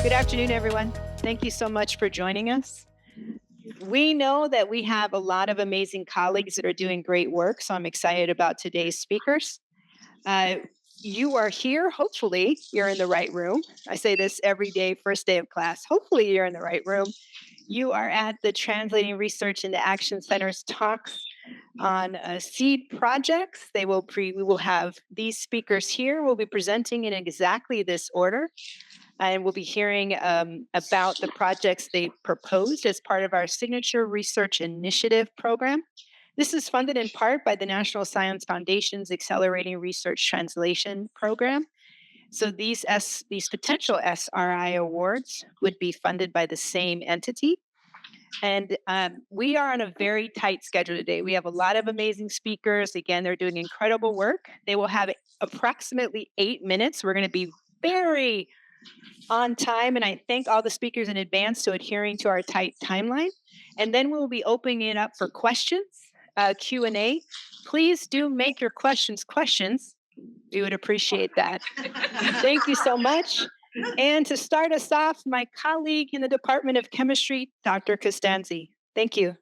Good afternoon, everyone. Thank you so much for joining us. We know that we have a lot of amazing colleagues that are doing great work, so I'm excited about today's speakers. Uh, you are here. Hopefully, you're in the right room. I say this every day, first day of class. Hopefully, you're in the right room. You are at the Translating Research into Action Center's talks on seed projects. We will have these speakers here. We'll be presenting in exactly this order, and we'll be hearing about the projects they proposed as part of our Signature Research Initiative program. This is funded in part by the National Science Foundation's Accelerating Research Translation program. So these potential SRI awards would be funded by the same entity. And we are on a very tight schedule today. We have a lot of amazing speakers. Again, they're doing incredible work. They will have approximately 8 minutes. We're going to be very on time, and I thank all the speakers in advance to adhering to our tight timeline. And then we'll be opening it up for questions, Q&A. Please do make your questions. We would appreciate that. Thank you so much. And to start us off, my colleague in the Department of Chemistry, Dr. Costanzi. Thank you.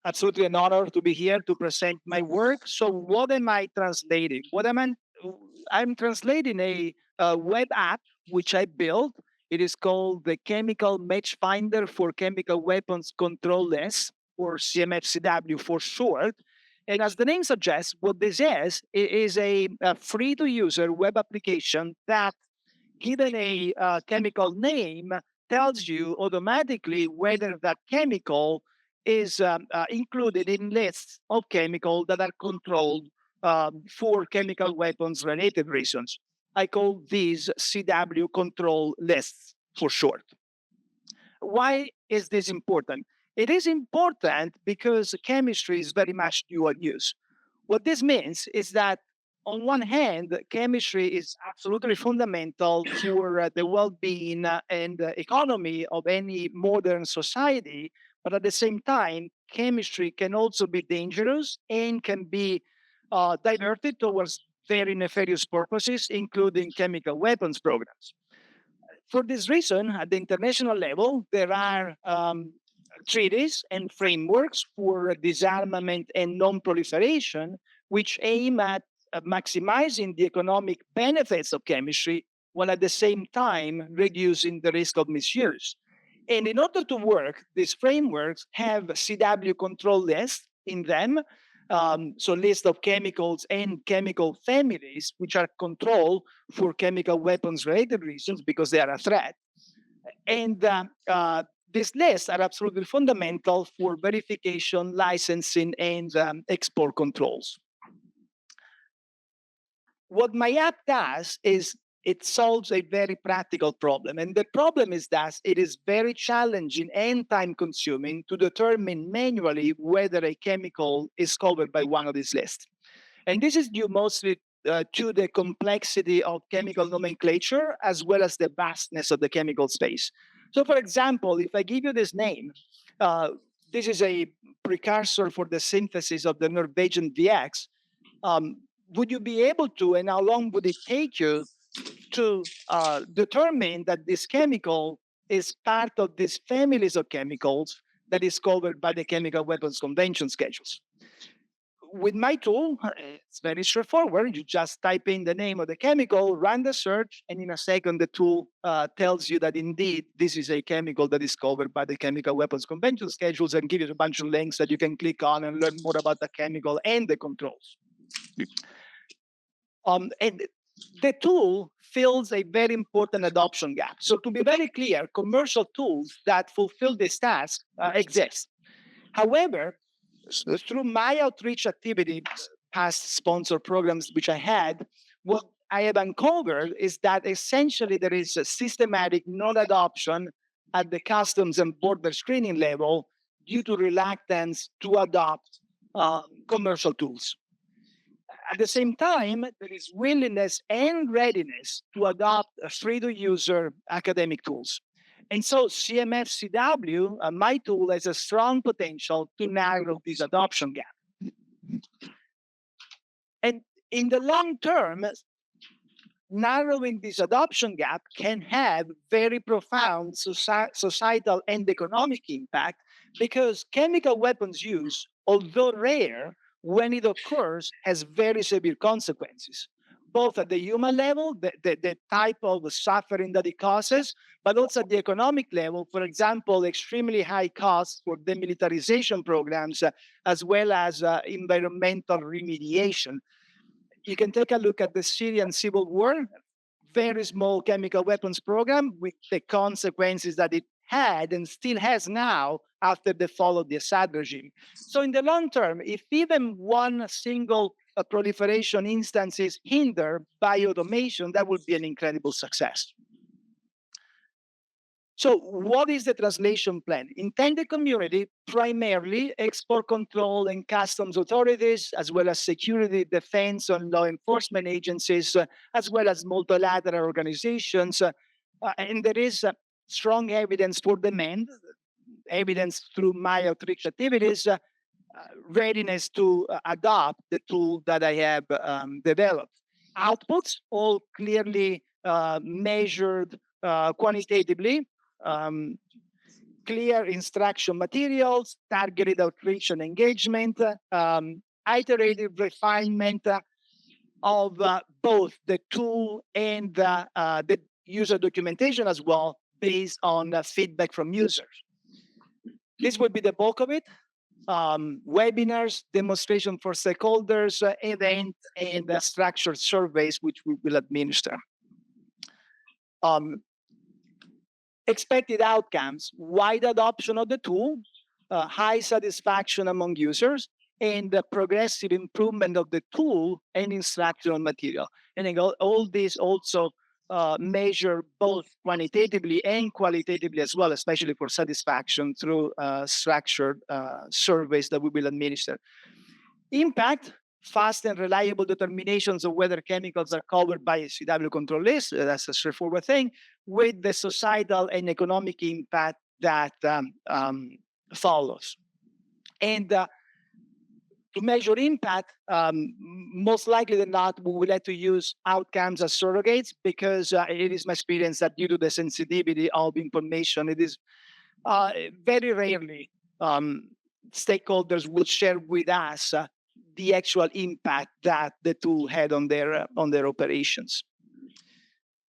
Absolutely an honor to be here to present my work. So what am I translating? I'm translating a web app which I built. It is called the Chemical Match Finder for Chemical Weapons Control List, or CMFCW for short. And as the name suggests, what this is a free-to-user web application that, given a chemical name, tells you automatically whether that chemical is included in lists of chemicals that are controlled for chemical weapons related reasons. I call these CW control lists for short. Why is this important? It is important because chemistry is very much dual use. What this means is that on one hand, chemistry is absolutely fundamental for the well-being and economy of any modern society. But at the same time, chemistry can also be dangerous and can be diverted towards very nefarious purposes, including chemical weapons programs. For this reason, at the international level, there are treaties and frameworks for disarmament and non-proliferation, which aim at maximizing the economic benefits of chemistry while at the same time reducing the risk of misuse. And in order to work, these frameworks have CW control lists in them, so list of chemicals and chemical families which are controlled for chemical weapons related reasons because they are a threat. And these lists are absolutely fundamental for verification, licensing, and export controls. What my app does is it solves a very practical problem. And the problem is that it is very challenging and time consuming to determine manually whether a chemical is covered by one of these lists. And this is due mostly to the complexity of chemical nomenclature as well as the vastness of the chemical space. So, for example, if I give you this name, this is a precursor for the synthesis of the Norwegian VX. Would you be able to, and how long would it take you to determine that this chemical is part of these families of chemicals that is covered by the Chemical Weapons Convention schedules? With my tool, it's very straightforward. You just type in the name of the chemical, run the search, and in a second, the tool tells you that indeed this is a chemical that is covered by the Chemical Weapons Convention schedules and give you a bunch of links that you can click on and learn more about the chemical and the controls. And the tool fills a very important adoption gap. So to be very clear, commercial tools that fulfill this task exist. However, through my outreach activities, past sponsor programs which I had, what I have uncovered is that essentially there is a systematic non-adoption at the customs and border screening level due to reluctance to adopt commercial tools. At the same time, there is willingness and readiness to adopt free-to-user academic tools. And so CMFCW, my tool, has a strong potential to narrow this adoption gap. And in the long term, narrowing this adoption gap can have very profound societal and economic impact because chemical weapons use, although rare, when it occurs, has very severe consequences, both at the human level, the type of suffering that it causes, but also at the economic level. For example, extremely high costs for demilitarization programs, as well as environmental remediation. You can take a look at the Syrian civil war, very small chemical weapons program with the consequences that it had and still has now after the fall of the Assad regime. So in the long term, if even one single proliferation instance is hindered by automation, that would be an incredible success. So what is the translation plan? Intended community, primarily export control and customs authorities, as well as security, defense, and law enforcement agencies, as well as multilateral organizations. And there is strong evidence for demand, evidence through my outreach activities, readiness to adopt the tool that I have developed. Outputs, all clearly measured quantitatively, clear instruction materials, targeted outreach and engagement, iterative refinement of both the tool and the user documentation as well, based on feedback from users. This would be the bulk of it. Webinars, demonstration for stakeholders, event, and structured surveys, which we will administer. Expected outcomes, wide adoption of the tool, high satisfaction among users, and the progressive improvement of the tool and instructional material. And all these also measure both quantitatively and qualitatively as well, especially for satisfaction through structured surveys that we will administer. Impact, fast and reliable determinations of whether chemicals are covered by a CW control list. That's a straightforward thing, with the societal and economic impact that follows. And to measure impact, most likely than not, we will have to use outcomes as surrogates, because it is my experience that due to the sensitivity of information, it is very rarely stakeholders will share with us the actual impact that the tool had on their operations.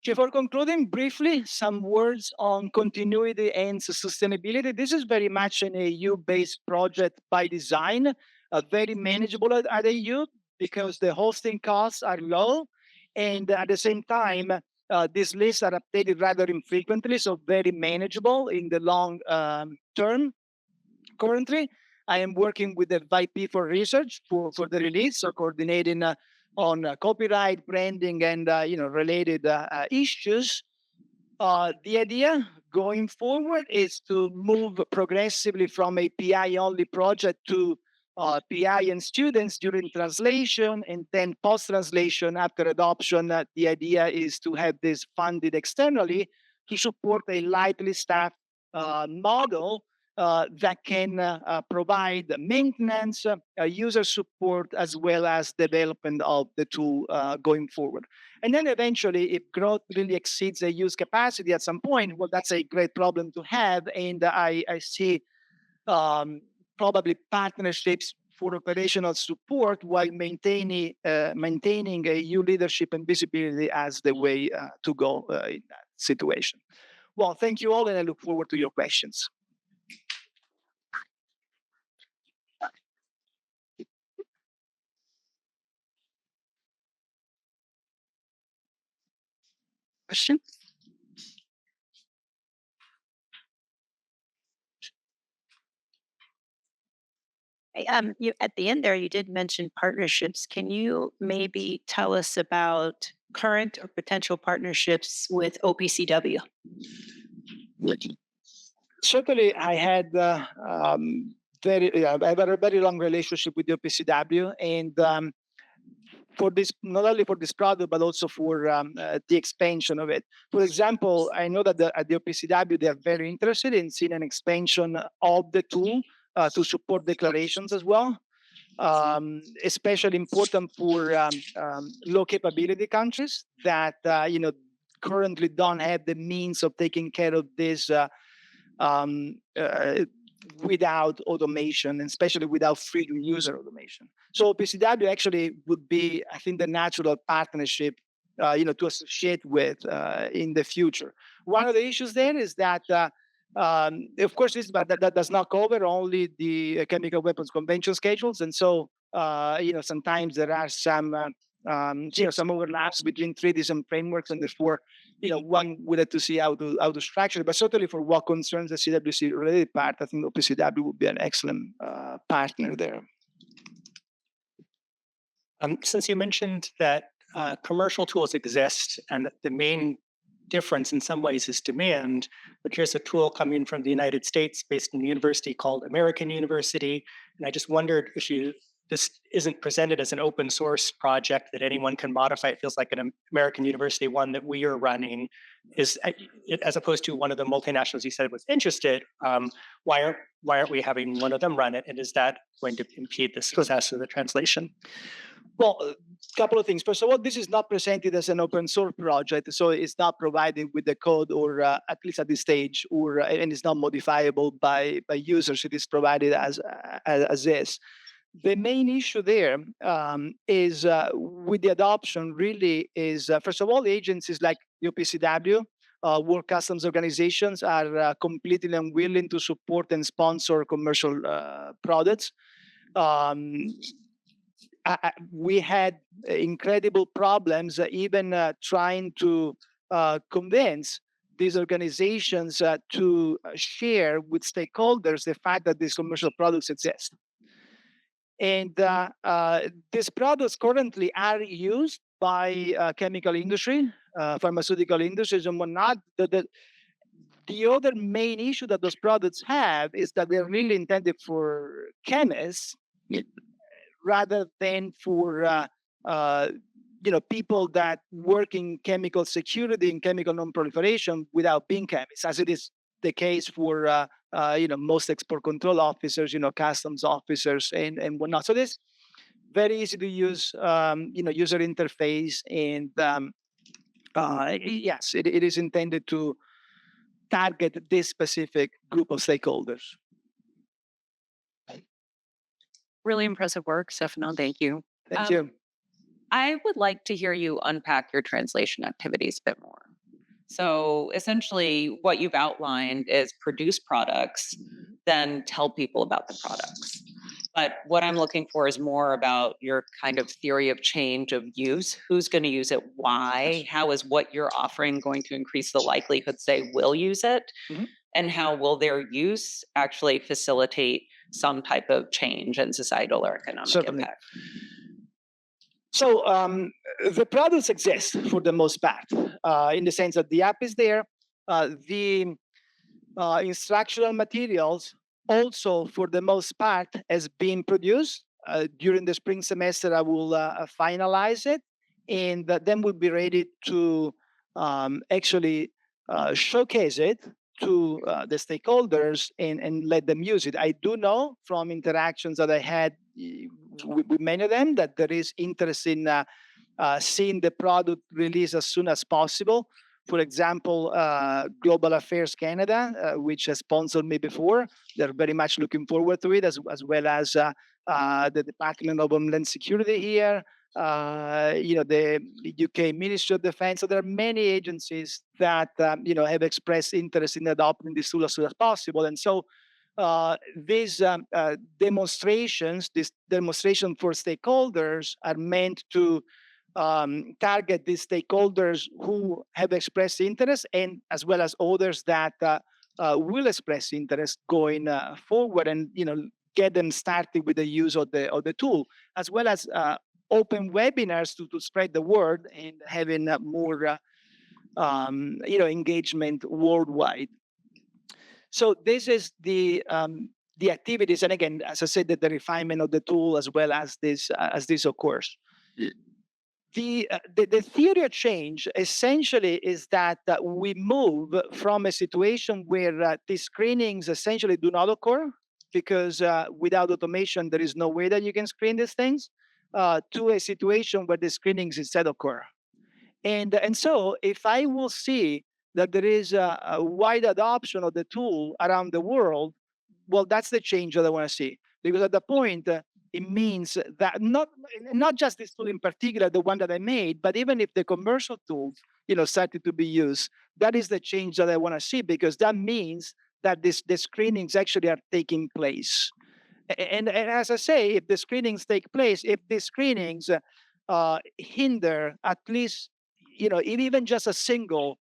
Before concluding, briefly, some words on continuity and sustainability. This is very much an AU-based project by design, very manageable at AU because the hosting costs are low, and at the same time, these lists are updated rather infrequently, so very manageable in the long term. Currently, I am working with the VP for research for the release, so coordinating on copyright, branding, and related issues. The idea going forward is to move progressively from a PI-only project to PI and students during translation, and then post-translation after adoption. The idea is to have this funded externally to support a lightly staffed model that can provide maintenance, user support, as well as development of the tool going forward. And then eventually, if growth really exceeds the use capacity at some point, well, that's a great problem to have. And I see probably partnerships for operational support while maintaining EU leadership and visibility as the way to go in that situation. Well, thank you all, and I look forward to your questions. Question? You, at the end there, you did mention partnerships. Can you maybe tell us about current or potential partnerships with OPCW? Certainly, I had I have a very long relationship with the OPCW, and for this, not only for this product, but also for the expansion of it. For example, I know that at the OPCW, they are very interested in seeing an expansion of the tool to support declarations as well. especially important for low capability countries that currently don't have the means of taking care of this um, uh, without automation, and especially without free user automation. So PCW actually would be, I think, the natural partnership, to associate with in the future. One of the issues there is that, of course, that does not cover only the chemical weapons convention schedules, and so sometimes there are some overlaps between treaties and frameworks, and therefore one would have to see how to structure it. But certainly for what concerns the CWC related part, I think the PCW would be an excellent partner there. Since you mentioned that commercial tools exist and that the main difference in some ways is demand, but here's a tool coming from the United States based in a university called American University. And I just wondered if this isn't presented as an open source project that anyone can modify. It feels like an American University one that we are running, is as opposed to one of the multinationals you said was interested. Why aren't we having one of them run it? And is that going to impede the success of the translation? Well, a couple of things. First of all, this is not presented as an open source project, so it's not provided with the code, or at least at this stage, and it's not modifiable by users. It is provided as is. The main issue there is with the adoption really is, first of all, the agencies like UPCW, World Customs Organizations are completely unwilling to support and sponsor commercial products. We had incredible problems even trying to convince these organizations to share with stakeholders the fact that these commercial products exist. And these products currently are used by chemical industry, pharmaceutical industries, and whatnot. The other main issue that those products have is that they're really intended for chemists rather than for people that work in chemical security and chemical non-proliferation without being chemists, as it is the case for most export control officers, customs officers, and whatnot. So this very easy to use, user interface, and yes, it is intended to target this specific group of stakeholders. Really impressive work, Stefano. Thank you. Thank you. I would like to hear you unpack your translation activities a bit more. So essentially, what you've outlined is produce products, then tell people about the products. But what I'm looking for is more about your kind of theory of change of use. Who's going to use it? Why? How is what you're offering going to increase the likelihood they will use it? Mm-hmm. And how will their use actually facilitate some type of change in societal or economic impact? So the products exist for the most part, in the sense that the app is there. The instructional materials also, for the most part, has been produced. During the spring semester, I will finalize it, and then we'll be ready to actually showcase it to the stakeholders and let them use it. I do know from interactions that I had with many of them that there is interest in seeing the product released as soon as possible. For example, Global Affairs Canada, which has sponsored me before, they're very much looking forward to it, as well as the Department of Homeland Security here, the UK Ministry of Defense. So there are many agencies that have expressed interest in adopting this tool as soon as possible. And so these demonstrations for stakeholders are meant to target these stakeholders who have expressed interest, and as well as others that will express interest going forward, and get them started with the use of the tool, as well as open webinars to spread the word and having more engagement worldwide. So this is the activities, and again, as I said, the refinement of the tool as well as this occurs. The theory of change essentially is that we move from a situation where these screenings essentially do not occur because without automation, there is no way that you can screen these things, to a situation where the screenings instead occur. And so if I will see that there is a wide adoption of the tool around the world, well, that's the change that I want to see. Because at the point, it means that not just this tool in particular, the one that I made, but even if the commercial tools, started to be used, that is the change that I want to see, because that means that the screenings actually are taking place. And as I say, if the screenings take place, if the screenings hinder at least, even just a single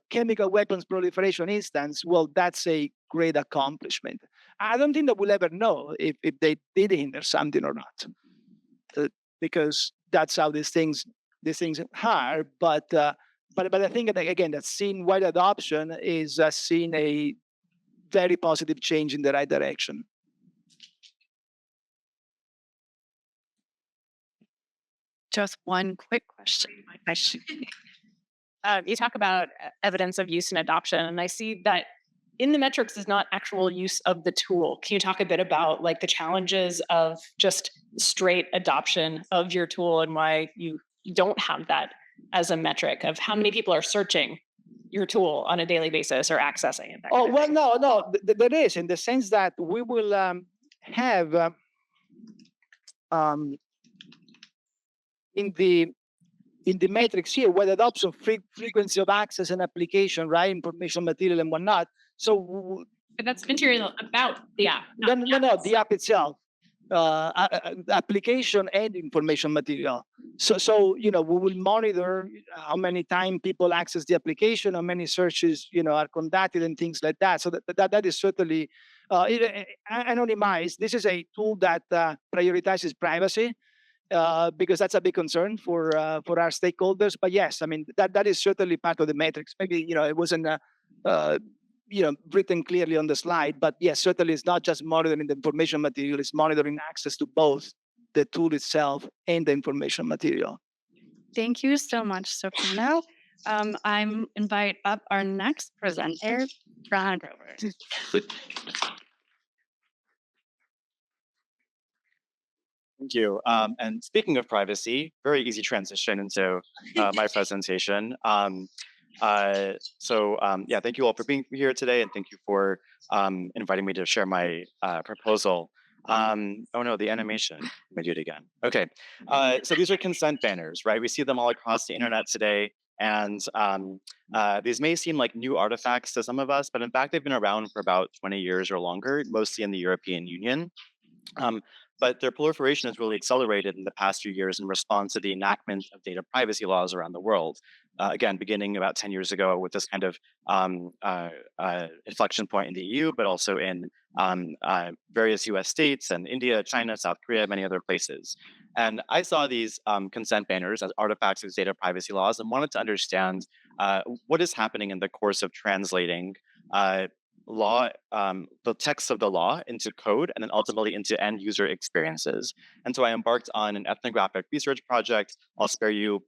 chemical weapons proliferation instance, well, that's a great accomplishment. I don't think that we'll ever know if they did hinder something or not, because that's how these things are. But I think that, again, that seeing wide adoption is seeing a very positive change in the right direction. Just one quick question. You talk about evidence of use and adoption, and I see that in the metrics is not actual use of the tool. Can you talk a bit about like the challenges of just straight adoption of your tool and why you don't have that as a metric of how many people are searching your tool on a daily basis or accessing it? Oh, well, no, there is, in the sense that we will have in the matrix here, where adoption, frequency of access and application, right, information material and whatnot. So But that's material about the app. no, the app itself, application and information material. So we will monitor how many times people access the application, how many searches are conducted, and things like that. So that is certainly anonymized. This is a tool that prioritizes privacy, because that's a big concern for our stakeholders. But yes, I mean that is certainly part of the matrix. Maybe it wasn't written clearly on the slide, but yes, certainly it's not just monitoring the information material; it's monitoring access to both the tool itself and the information material. Thank you so much, Stefano. I'm invite up our next presenter, Rohan. Thank you. And speaking of privacy, very easy transition into my presentation. Yeah, thank you all for being here today, and thank you for inviting me to share my proposal. Oh no, the animation. Let me do it again. Okay, so these are consent banners, right? We see them all across the internet today, and these may seem like new artifacts to some of us, but in fact, they've been around for about 20 years or longer, mostly in the European Union. But their proliferation has really accelerated in the past few years in response to the enactment of data privacy laws around the world. Again, beginning about 10 years ago with this kind of inflection point in the EU, but also in various US states and India, China, South Korea, many other places. And I saw these consent banners as artifacts of data privacy laws and wanted to understand what is happening in the course of translating the text of the law into code, and then ultimately into end user experiences. And so I embarked on an ethnographic research project. I'll spare you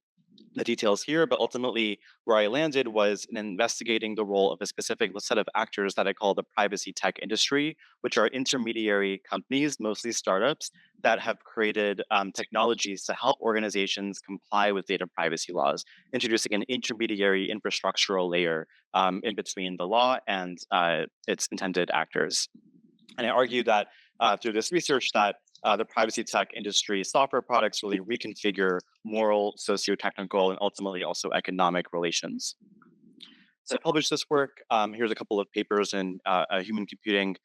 the details here, but ultimately where I landed was in investigating the role of a specific set of actors that I call the privacy tech industry, which are intermediary companies, mostly startups, that have created technologies to help organizations comply with data privacy laws, introducing an intermediary infrastructural layer in between the law and its intended actors. And I argue that through this research that the privacy tech industry software products really reconfigure moral, socio-technical, and ultimately also economic relations. So I published this work. Here's a couple of papers in a human computing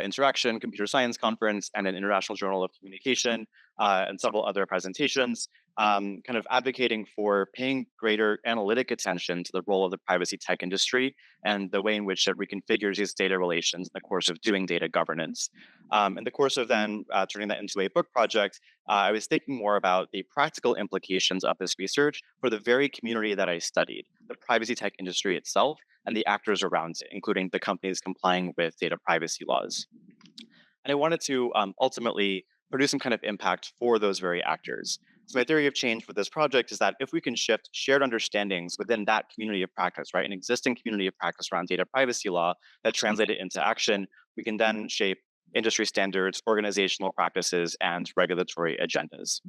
interaction, computer science conference, and an International Journal of Communication, and several other presentations, kind of advocating for paying greater analytic attention to the role of the privacy tech industry and the way in which it reconfigures these data relations in the course of doing data governance. In the course of then turning that into a book project, I was thinking more about the practical implications of this research for the very community that I studied, the privacy tech industry itself, and the actors around it, including the companies complying with data privacy laws. And I wanted to ultimately produce some kind of impact for those very actors. So my theory of change for this project is that if we can shift shared understandings within that community of practice, right, an existing community of practice around data privacy law that translate it into action, we can then shape industry standards, organizational practices, and regulatory agendas.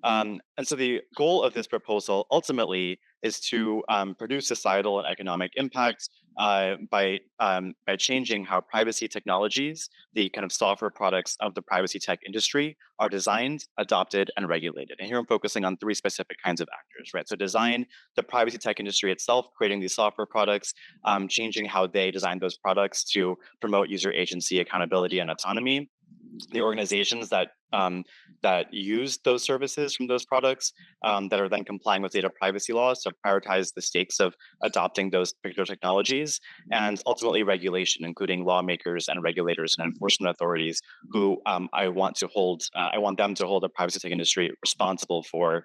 And so the goal of this proposal ultimately is to produce societal and economic impact by changing how privacy technologies, the kind of software products of the privacy tech industry, are designed, adopted, and regulated. And here I'm focusing on three specific kinds of actors, right? So design, the privacy tech industry itself, creating these software products, changing how they design those products to promote user agency, accountability, and autonomy. The organizations that use those services from those products that are then complying with data privacy laws to prioritize the stakes of adopting those particular technologies, and ultimately regulation, including lawmakers and regulators and enforcement authorities who I want them to hold the privacy tech industry responsible for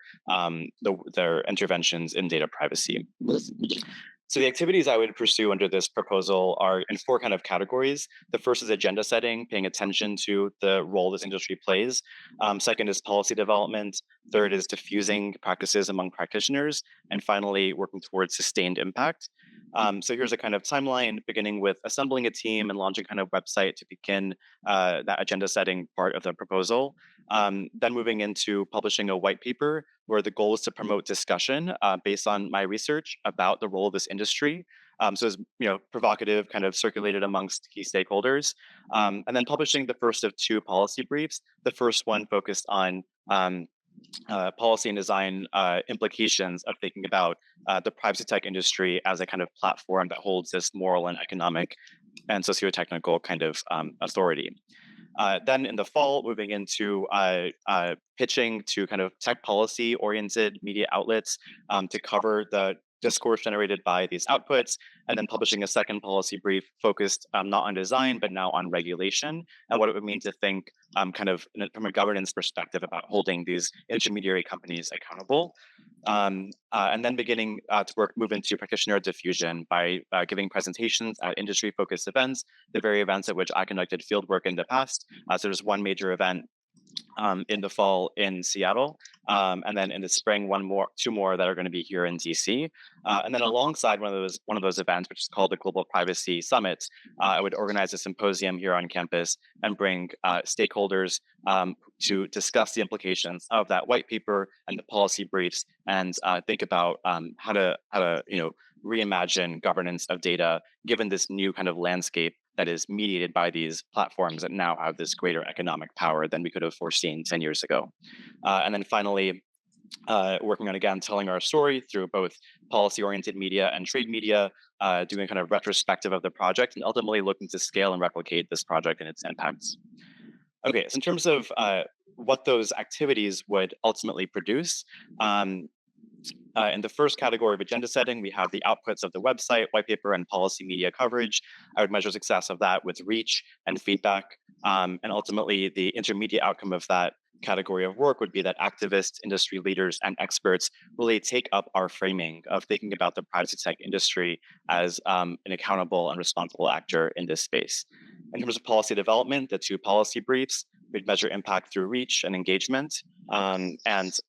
their interventions in data privacy. So the activities I would pursue under this proposal are in four kind of categories. The first is agenda setting, paying attention to the role this industry plays. Second is policy development. Third is diffusing practices among practitioners. And finally, working towards sustained impact. So here's a kind of timeline, beginning with assembling a team and launching kind of website to begin that agenda setting part of the proposal. Then moving into publishing a white paper where the goal is to promote discussion based on my research about the role of this industry. So it's provocative, kind of circulated amongst key stakeholders, and then publishing the first of two policy briefs. The first one focused on policy and design implications of thinking about the privacy tech industry as a kind of platform that holds this moral and economic and socio-technical kind of authority. Then in the fall, moving into pitching to kind of tech policy-oriented media outlets to cover the discourse generated by these outputs, and then publishing a second policy brief focused not on design, but now on regulation and what it would mean to think kind of from a governance perspective about holding these intermediary companies accountable. And then beginning to move into practitioner diffusion by giving presentations at industry-focused events, the very events at which I conducted fieldwork in the past. So there's one major event in the fall in Seattle, and then in the spring, two more that are going to be here in DC. And then alongside one of those events, which is called the Global Privacy Summit, I would organize a symposium here on campus and bring stakeholders to discuss the implications of that white paper and the policy briefs, and think about how to reimagine governance of data given this new kind of landscape that is mediated by these platforms that now have this greater economic power than we could have foreseen 10 years ago. And then finally, working on, again, telling our story through both policy-oriented media and trade media, doing a kind of retrospective of the project, and ultimately looking to scale and replicate this project and its impacts. Okay, so in terms of what those activities would ultimately produce, in the first category of agenda setting, we have the outputs of the website, white paper, and policy media coverage. I would measure success of that with reach and feedback. And ultimately, the intermediate outcome of that category of work would be that activists, industry leaders, and experts really take up our framing of thinking about the privacy tech industry as an accountable and responsible actor in this space. In terms of policy development, the two policy briefs, we'd measure impact through reach and engagement. And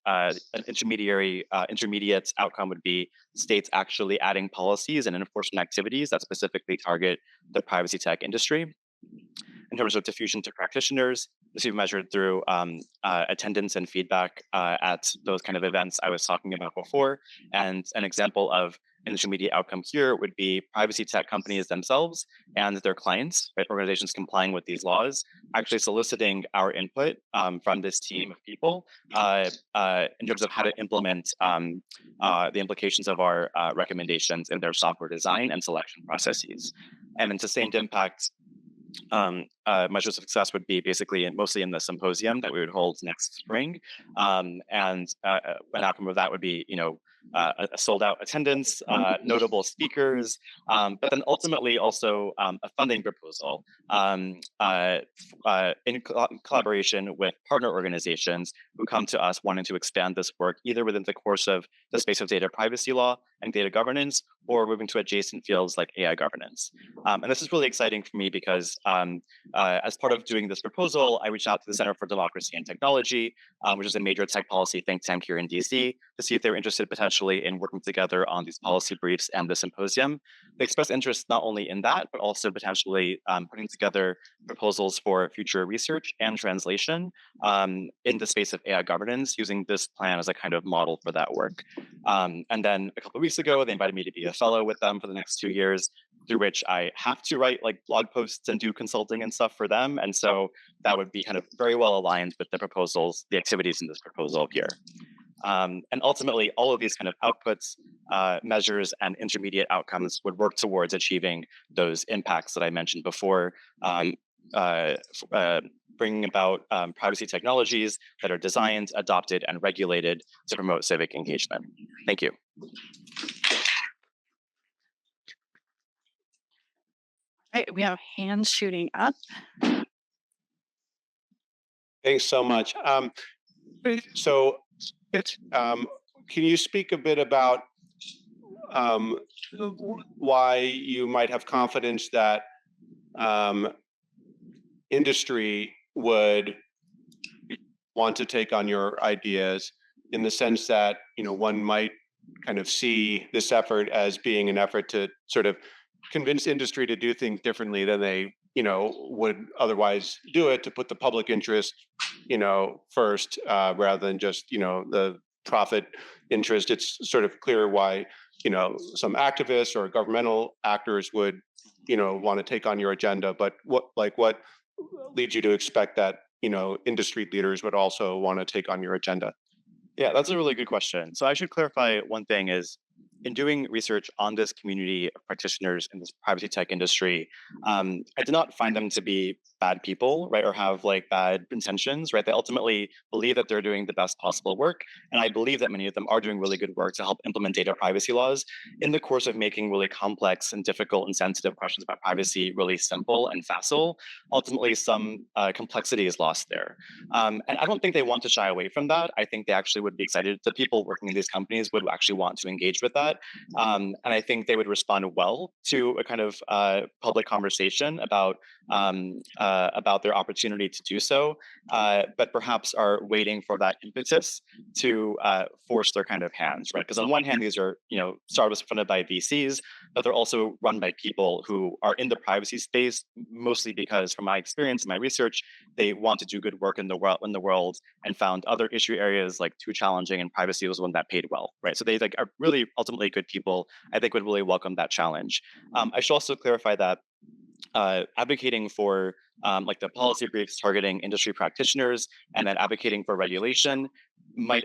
an intermediate outcome would be states actually adding policies and enforcement activities that specifically target the privacy tech industry. In terms of diffusion to practitioners, this will be measured through attendance and feedback at those kind of events I was talking about before. And an example of an intermediate outcome here would be privacy tech companies themselves and their clients, right, organizations complying with these laws, actually soliciting our input from this team of people in terms of how to implement the implications of our recommendations in their software design and selection processes. And then sustained impact measures of success would be basically mostly in the symposium that we would hold next spring. And an outcome of that would be, a sold out attendance, notable speakers, but then ultimately also a funding proposal in collaboration with partner organizations who come to us wanting to expand this work either within the course of the space of data privacy law and data governance, or moving to adjacent fields like AI governance. And this is really exciting for me because as part of doing this proposal, I reached out to the Center for Democracy and Technology, which is a major tech policy think tank here in DC, to see if they were interested potentially in working together on these policy briefs and the symposium. They expressed interest not only in that, but also potentially putting together proposals for future research and translation in the space of AI governance, using this plan as a kind of model for that work. And then a couple of weeks ago, they invited me to be a fellow with them for the next 2 years, through which I have to write like blog posts and do consulting and stuff for them. And so that would be kind of very well aligned with the proposals, the activities in this proposal here. And ultimately, all of these kind of outputs, measures, and intermediate outcomes would work towards achieving those impacts that I mentioned before, bringing about privacy technologies that are designed, adopted, and regulated to promote civic engagement. Thank you. Right, we have hands shooting up. Thanks so much. So, can you speak a bit about why you might have confidence that industry would want to take on your ideas, in the sense that, you know, one might kind of see this effort as being an effort to sort of convince industry to do things differently than they, you know, would otherwise do it, to put the public interest, you know, first, rather than just, you know, the profit interest. It's sort of clear why, you know, some activists or governmental actors would, you know, want to take on your agenda. But what leads you to expect that, you know, industry leaders would also want to take on your agenda? Yeah, that's a really good question. So I should clarify one thing is, in doing research on this community of practitioners in this privacy tech industry, I did not find them to be bad people, right, or have like bad intentions, right? They ultimately believe that they're doing the best possible work, and I believe that many of them are doing really good work to help implement data privacy laws in the course of making really complex and difficult and sensitive questions about privacy really simple and facile. Ultimately, some complexity is lost there, and I don't think they want to shy away from that. I think they actually would be excited. The people working in these companies would actually want to engage with that. And I think they would respond well to a kind of public conversation about their opportunity to do so, but perhaps are waiting for that impetus to force their kind of hands, right? Because on one hand, these are, you know, startups funded by VCs, but they're also run by people who are in the privacy space, mostly because, from my experience and my research, they want to do good work in the world and found other issue areas like too challenging, and privacy was one that paid well, right? So they like are really ultimately good people. I think would really welcome that challenge. I should also clarify that advocating for like the policy briefs targeting industry practitioners and then advocating for regulation might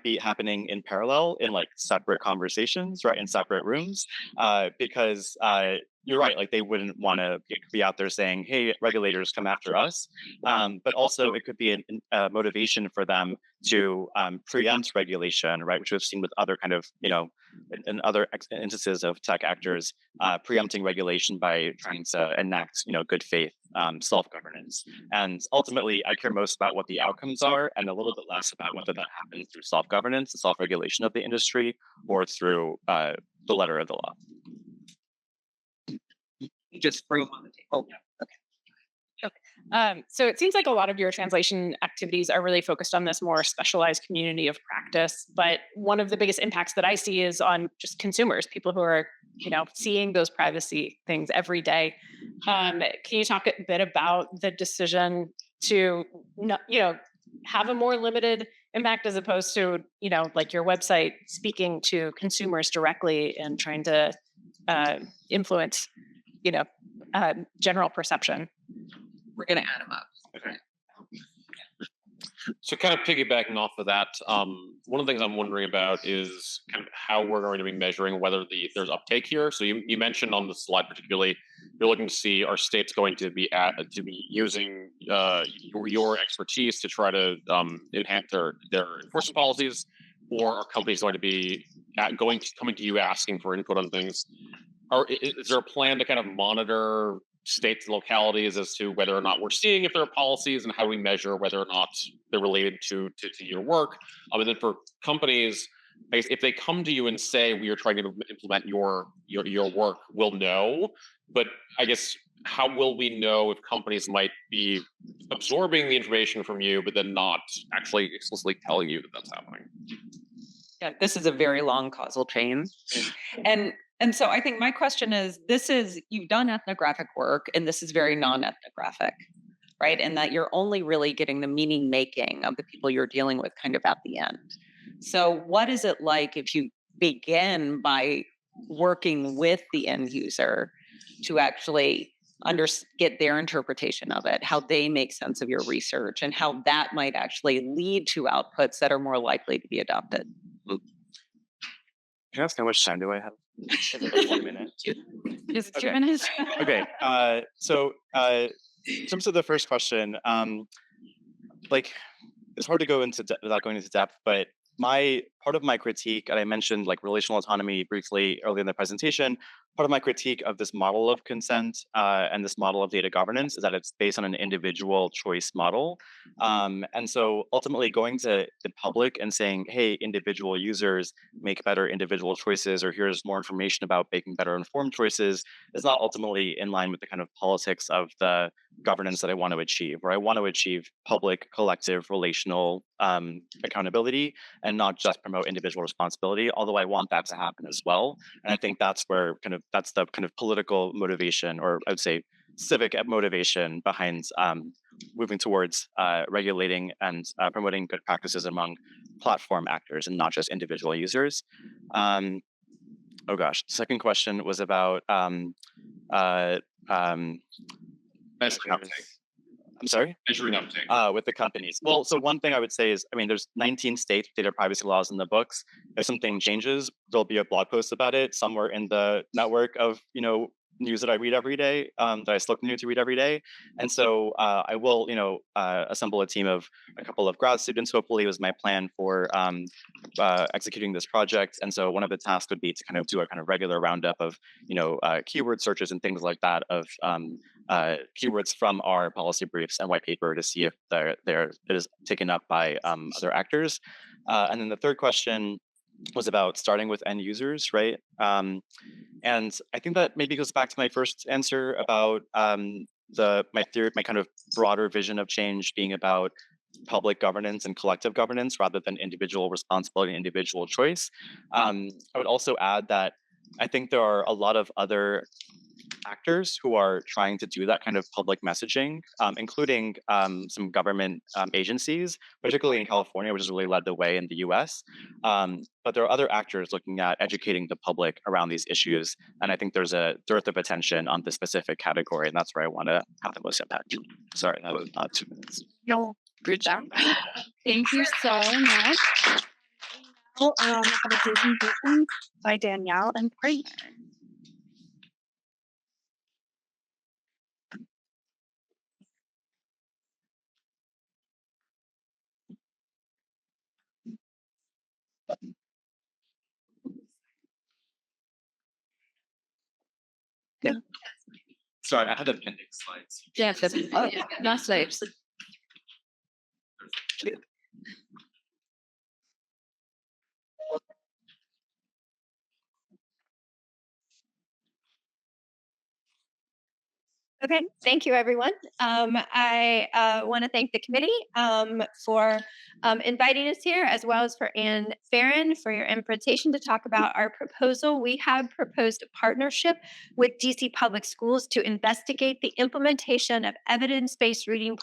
be happening in parallel in like separate conversations, right, in separate rooms, because you're right, like they wouldn't want to be out there saying, hey, regulators, come after us. But also it could be a motivation for them to preempt regulation, right, which we've seen with other kind of, you know, in other instances of tech actors preempting regulation by trying to enact, you know, good faith self-governance. And ultimately, I care most about what the outcomes are and a little bit less about whether that happens through self-governance and self-regulation of the industry or through the letter of the law. Just bring them on the table. So it seems like a lot of your translation activities are really focused on this more specialized community of practice. But one of the biggest impacts that I see is on just consumers, people who are, you know, seeing those privacy things every day. Can you talk a bit about the decision to, you know, have a more limited impact as opposed to, you know, like your website speaking to consumers directly and trying to influence, you know, general perception? We're going to add them up. Okay. So kind of piggybacking off of that, one of the things I'm wondering about is kind of how we're going to be measuring whether there's uptake here. So you mentioned on the slide particularly, you're looking to see are states going to be using your expertise to try to enhance their enforcement policies, or are companies going to be coming to you asking for input on things? Is there a plan to kind of monitor states and localities as to whether or not we're seeing if there are policies, and how do we measure whether or not they're related to your work? And then for companies, I guess if they come to you and say we are trying to implement your work, we'll know. But I guess how will we know if companies might be absorbing the information from you, but then not actually explicitly telling you that that's happening? Yeah, this is a very long causal chain. And so I think my question is, this is, you've done ethnographic work and this is very non-ethnographic, right? And that you're only really getting the meaning making of the people you're dealing with kind of at the end. So what is it like if you begin by working with the end user to actually get their interpretation of it, how they make sense of your research, and how that might actually lead to outputs that are more likely to be adopted? Can I ask how much time do I have? 1 minute. Just 2 Okay. minutes. Okay. So in terms of the first question, like it's hard to go into without going into depth, but part of my critique, and I mentioned like relational autonomy briefly earlier in the presentation, part of my critique of this model of consent and this model of data governance is that it's based on an individual choice model. And so ultimately going to the public and saying, hey, individual users make better individual choices, or here's more information about making better informed choices, is not ultimately in line with the kind of politics of the governance that I want to achieve, where I want to achieve public, collective, relational accountability and not just promote individual responsibility, although I want that to happen as well. And I think that's where that's the kind of political motivation, or I would say civic motivation behind moving towards regulating and promoting good practices among platform actors and not just individual users. Oh gosh, the second question was about Measuring uptake. I'm sorry? Measuring uptake. With the companies. Well, so one thing I would say is, I mean, there's 19 state data privacy laws in the books. If something changes, there'll be a blog post about it somewhere in the network of, news that I read every day, that I still continue to read every day. And so I will, assemble a team of a couple of grad students, hopefully, was my plan for executing this project. And so one of the tasks would be to kind of do a kind of regular roundup of, keyword searches and things like that of keywords from our policy briefs and white paper to see if it is taken up by other actors. And then the third question was about starting with end users, right? And I think that maybe goes back to my first answer about my kind of broader vision of change being about public governance and collective governance rather than individual responsibility and individual choice. I would also add that I think there are a lot of other actors who are trying to do that kind of public messaging, including some government agencies, particularly in California, which has really led the way in the US. But there are other actors looking at educating the public around these issues. And I think there's a dearth of attention on this specific category. And that's where I want to have the most impact. Sorry, that was not 2 minutes. No, good job. Thank you so much. Now, have a presentation by Danielle and partner. Yeah. Sorry, I had appendix slides. Yes, not slides. Okay, thank you, everyone. I want to thank the committee for inviting us here, as well as for Anne Farron for your invitation to talk about our proposal. We have proposed a partnership with DC Public Schools to investigate the implementation of evidence-based reading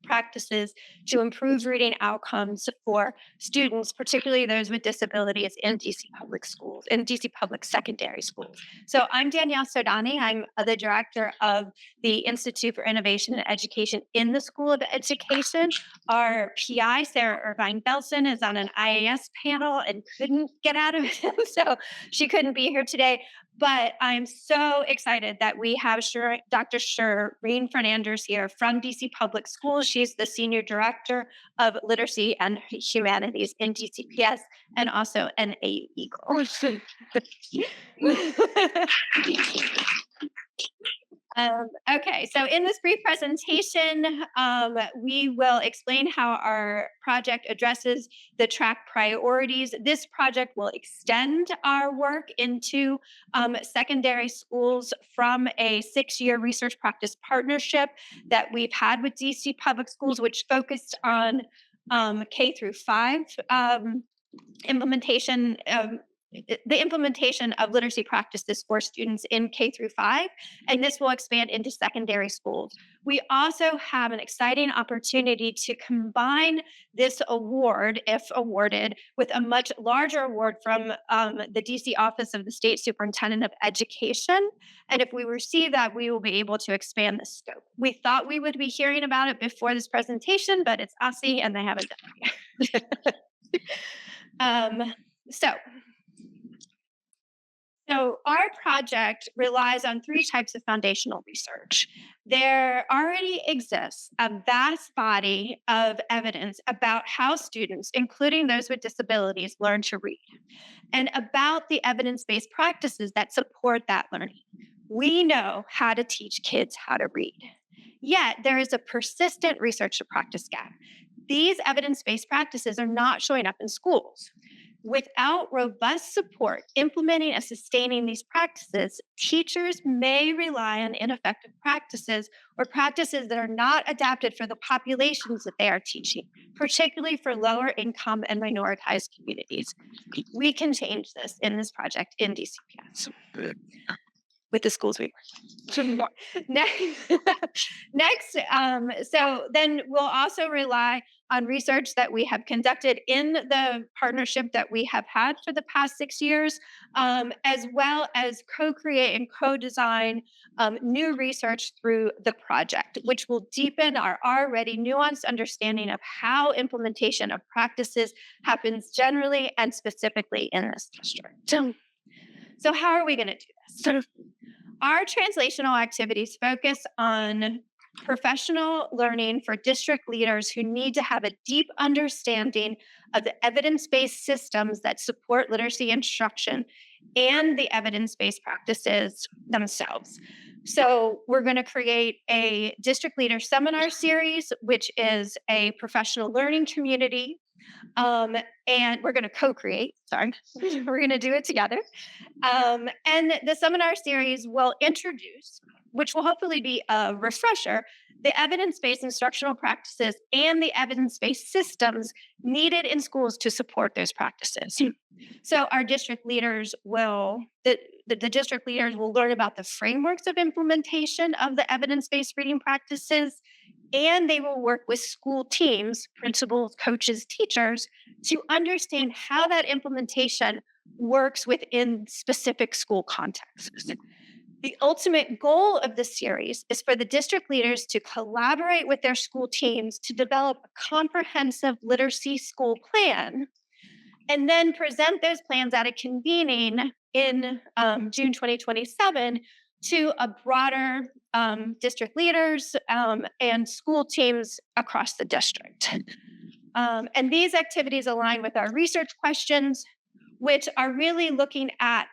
practices to improve reading outcomes for students, particularly those with disabilities in DC Public Schools, in DC Public Secondary Schools. So I'm Danielle Sodani. I'm the director of the Institute for Innovation and Education in the School of Education. Our PI, Sarah Irvine Belson, is on an IAS panel and couldn't get out of it, so she couldn't be here today. But I'm so excited that we have Dr. Shireen Fernandez here from DC Public Schools. She's the Senior Director of Literacy and Humanities in DCPS and also an AU Eagle. Okay, so in this brief presentation, we will explain how our project addresses the TRAC priorities. This project will extend our work into secondary schools from a 6-year research practice partnership that we've had with DC Public Schools, which focused on K through 5 implementation the implementation of literacy practices for students in K through 5, and this will expand into secondary schools. We also have an exciting opportunity to combine this award, if awarded, with a much larger award from the DC Office of the State Superintendent of Education. And if we receive that, we will be able to expand the scope. We thought we would be hearing about it before this presentation, but it's OSSI and they haven't done it yet. So our project relies on 3 types of foundational research. There already exists a vast body of evidence about how students, including those with disabilities, learn to read, and about the evidence-based practices that support that learning. We know how to teach kids how to read. Yet there is a persistent research to practice gap. These evidence-based practices are not showing up in schools. Without robust support implementing and sustaining these practices, teachers may rely on ineffective practices or practices that are not adapted for the populations that they are teaching, particularly for lower income and minoritized communities. We can change this in this project in DCPS. With the schools we work. Next, so then we'll also rely on research that we have conducted in the partnership that we have had for the past 6 years, as well as co-create and co-design new research through the project, which will deepen our already nuanced understanding of how implementation of practices happens generally and specifically in this district. So how are we going to do this? Our translational activities focus on professional learning for district leaders who need to have a deep understanding of the evidence-based systems that support literacy instruction and the evidence-based practices themselves. So we're going to create a district leader seminar series, which is a professional learning community. And we're going to co-create, we're going to do it together. And the seminar series will introduce, which will hopefully be a refresher, the evidence-based instructional practices and the evidence-based systems needed in schools to support those practices. So our district leaders will, the district leaders will learn about the frameworks of implementation of the evidence-based reading practices, and they will work with school teams, principals, coaches, teachers, to understand how that implementation works within specific school contexts. The ultimate goal of this series is for the district leaders to collaborate with their school teams to develop a comprehensive literacy school plan, and then present those plans at a convening in June 2027 to a broader district leaders and school teams across the district. And these activities align with our research questions, which are really looking at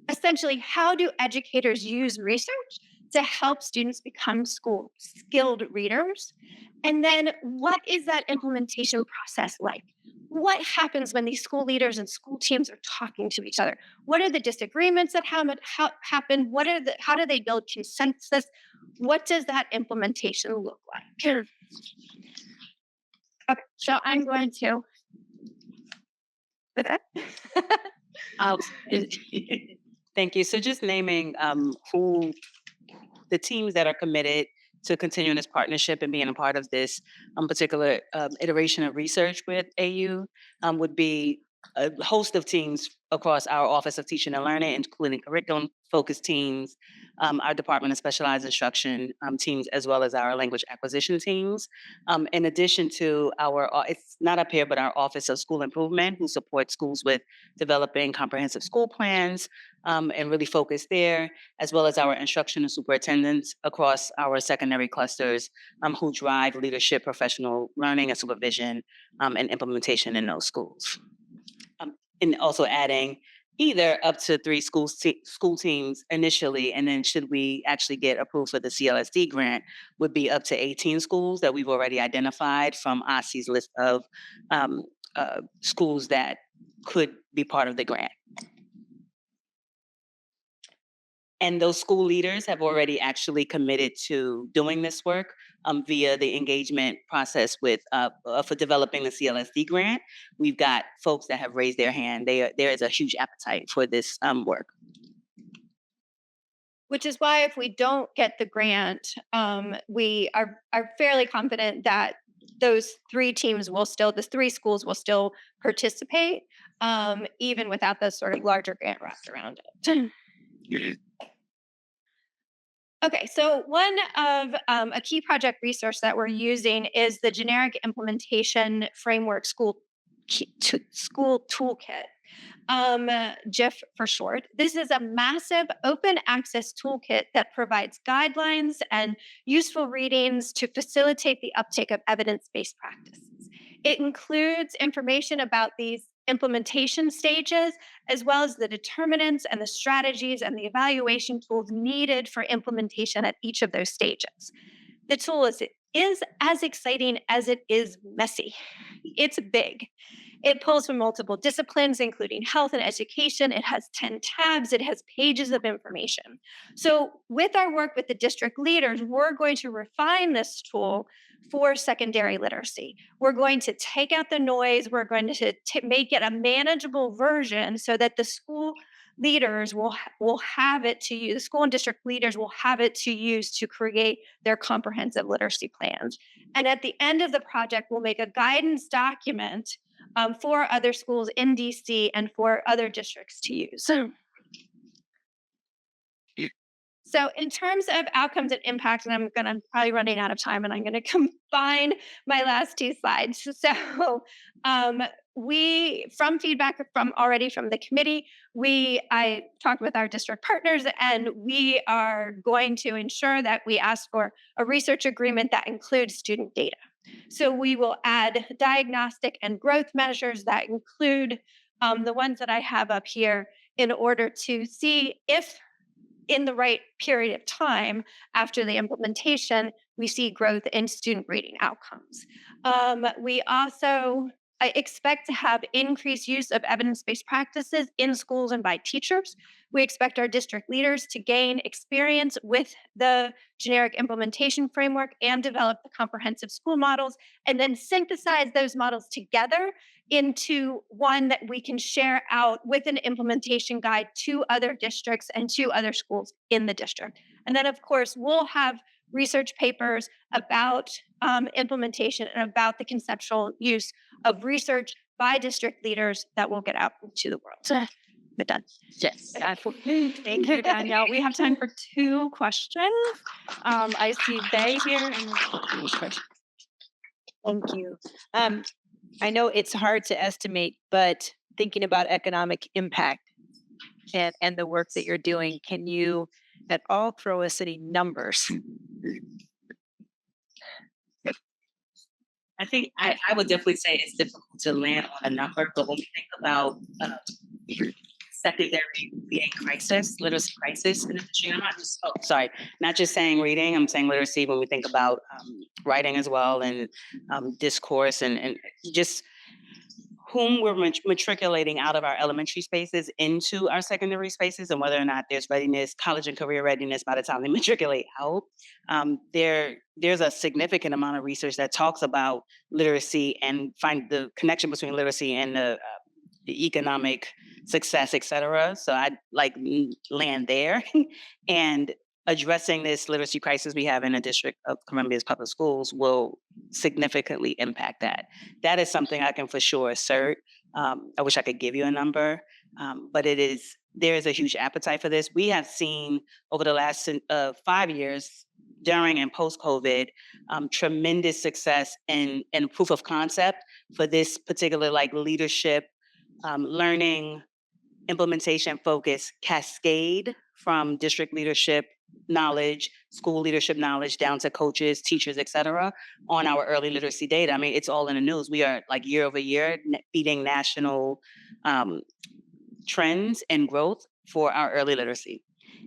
essentially how do educators use research to help students become school skilled readers? And then what is that implementation process like? What happens when these school leaders and school teams are talking to each other? What are the disagreements that happen? How do they build consensus? What does that implementation look like? Okay, so I'm going to. With that. Thank you. So just naming who the teams that are committed to continuing this partnership and being a part of this particular iteration of research with AU would be a host of teams across our Office of Teaching and Learning, including curriculum-focused teams, our Department of Specialized Instruction teams, as well as our language acquisition teams. In addition to our, it's not up here, but our Office of School Improvement, who supports schools with developing comprehensive school plans and really focus there, as well as our instructional superintendents across our secondary clusters who drive leadership, professional learning, and supervision and implementation in those schools. And also adding either up to 3 school teams initially, and then should we actually get approved for the CLSD grant, would be up to 18 schools that we've already identified from OSSI's list of schools that could be part of the grant. And those school leaders have already actually committed to doing this work via the engagement process with for developing the CLSD grant. We've got folks that have raised their hand. There is a huge appetite for this work. Which is why if we don't get the grant, we are fairly confident that those three teams will still, the three schools will still participate, even without the sort of larger grant wrapped around it. Okay, so one of a key project resource that we're using is the Generic Implementation Framework School Toolkit. GIF for short. This is a massive open access toolkit that provides guidelines and useful readings to facilitate the uptake of evidence-based practices. It includes information about these implementation stages, as well as the determinants and the strategies and the evaluation tools needed for implementation at each of those stages. The tool is as exciting as it is messy. It's big. It pulls from multiple disciplines, including health and education. It has 10 tabs. It has pages of information. So with our work with the district leaders, we're going to refine this tool for secondary literacy. We're going to take out the noise. We're going to make it a manageable version so that the school leaders will have it to use, the school and district leaders will have it to use to create their comprehensive literacy plans. And at the end of the project, we'll make a guidance document for other schools in DC and for other districts to use. So in terms of outcomes and impact, and I'm probably running out of time, and I'm going to combine my last two slides. So from feedback from the committee, I talked with our district partners, and we are going to ensure that we ask for a research agreement that includes student data. So we will add diagnostic and growth measures that include the ones that I have up here in order to see if in the right period of time after the implementation, we see growth in student reading outcomes. We also expect to have increased use of evidence-based practices in schools and by teachers. We expect our district leaders to gain experience with the generic implementation framework and develop the comprehensive school models, and then synthesize those models together into one that we can share out with an implementation guide to other districts and to other schools in the district. And then, of course, we'll have research papers about implementation and about the conceptual use of research by district leaders that will get out to the world. We're done. Yes. Thank you, Danielle. We have time for 2 questions. I see Bay here. Thank you. I know it's hard to estimate, but thinking about economic impact and the work that you're doing, can you at all throw us any numbers? I think I would definitely say it's difficult to land on a number, but when we think about secondary reading crisis, literacy crisis in the district, not just saying reading, I'm saying literacy when we think about writing as well, and discourse and just whom we're matriculating out of our elementary spaces into our secondary spaces, and whether or not there's readiness, college and career readiness by the time they matriculate out. There's a significant amount of research that talks about literacy and find the connection between literacy and the economic success, et cetera. So I'd like land there and addressing this literacy crisis we have in the District of Columbia's public schools will significantly impact that. That is something I can for sure assert. I wish I could give you a number, but there is a huge appetite for this. We have seen over the last 5 years, during and post-COVID, tremendous success and proof of concept for this particular leadership, learning, implementation focus cascade from district leadership knowledge, school leadership knowledge, down to coaches, teachers, et cetera, on our early literacy data. I mean, it's all in the news. We are year over year beating national trends and growth for our early literacy.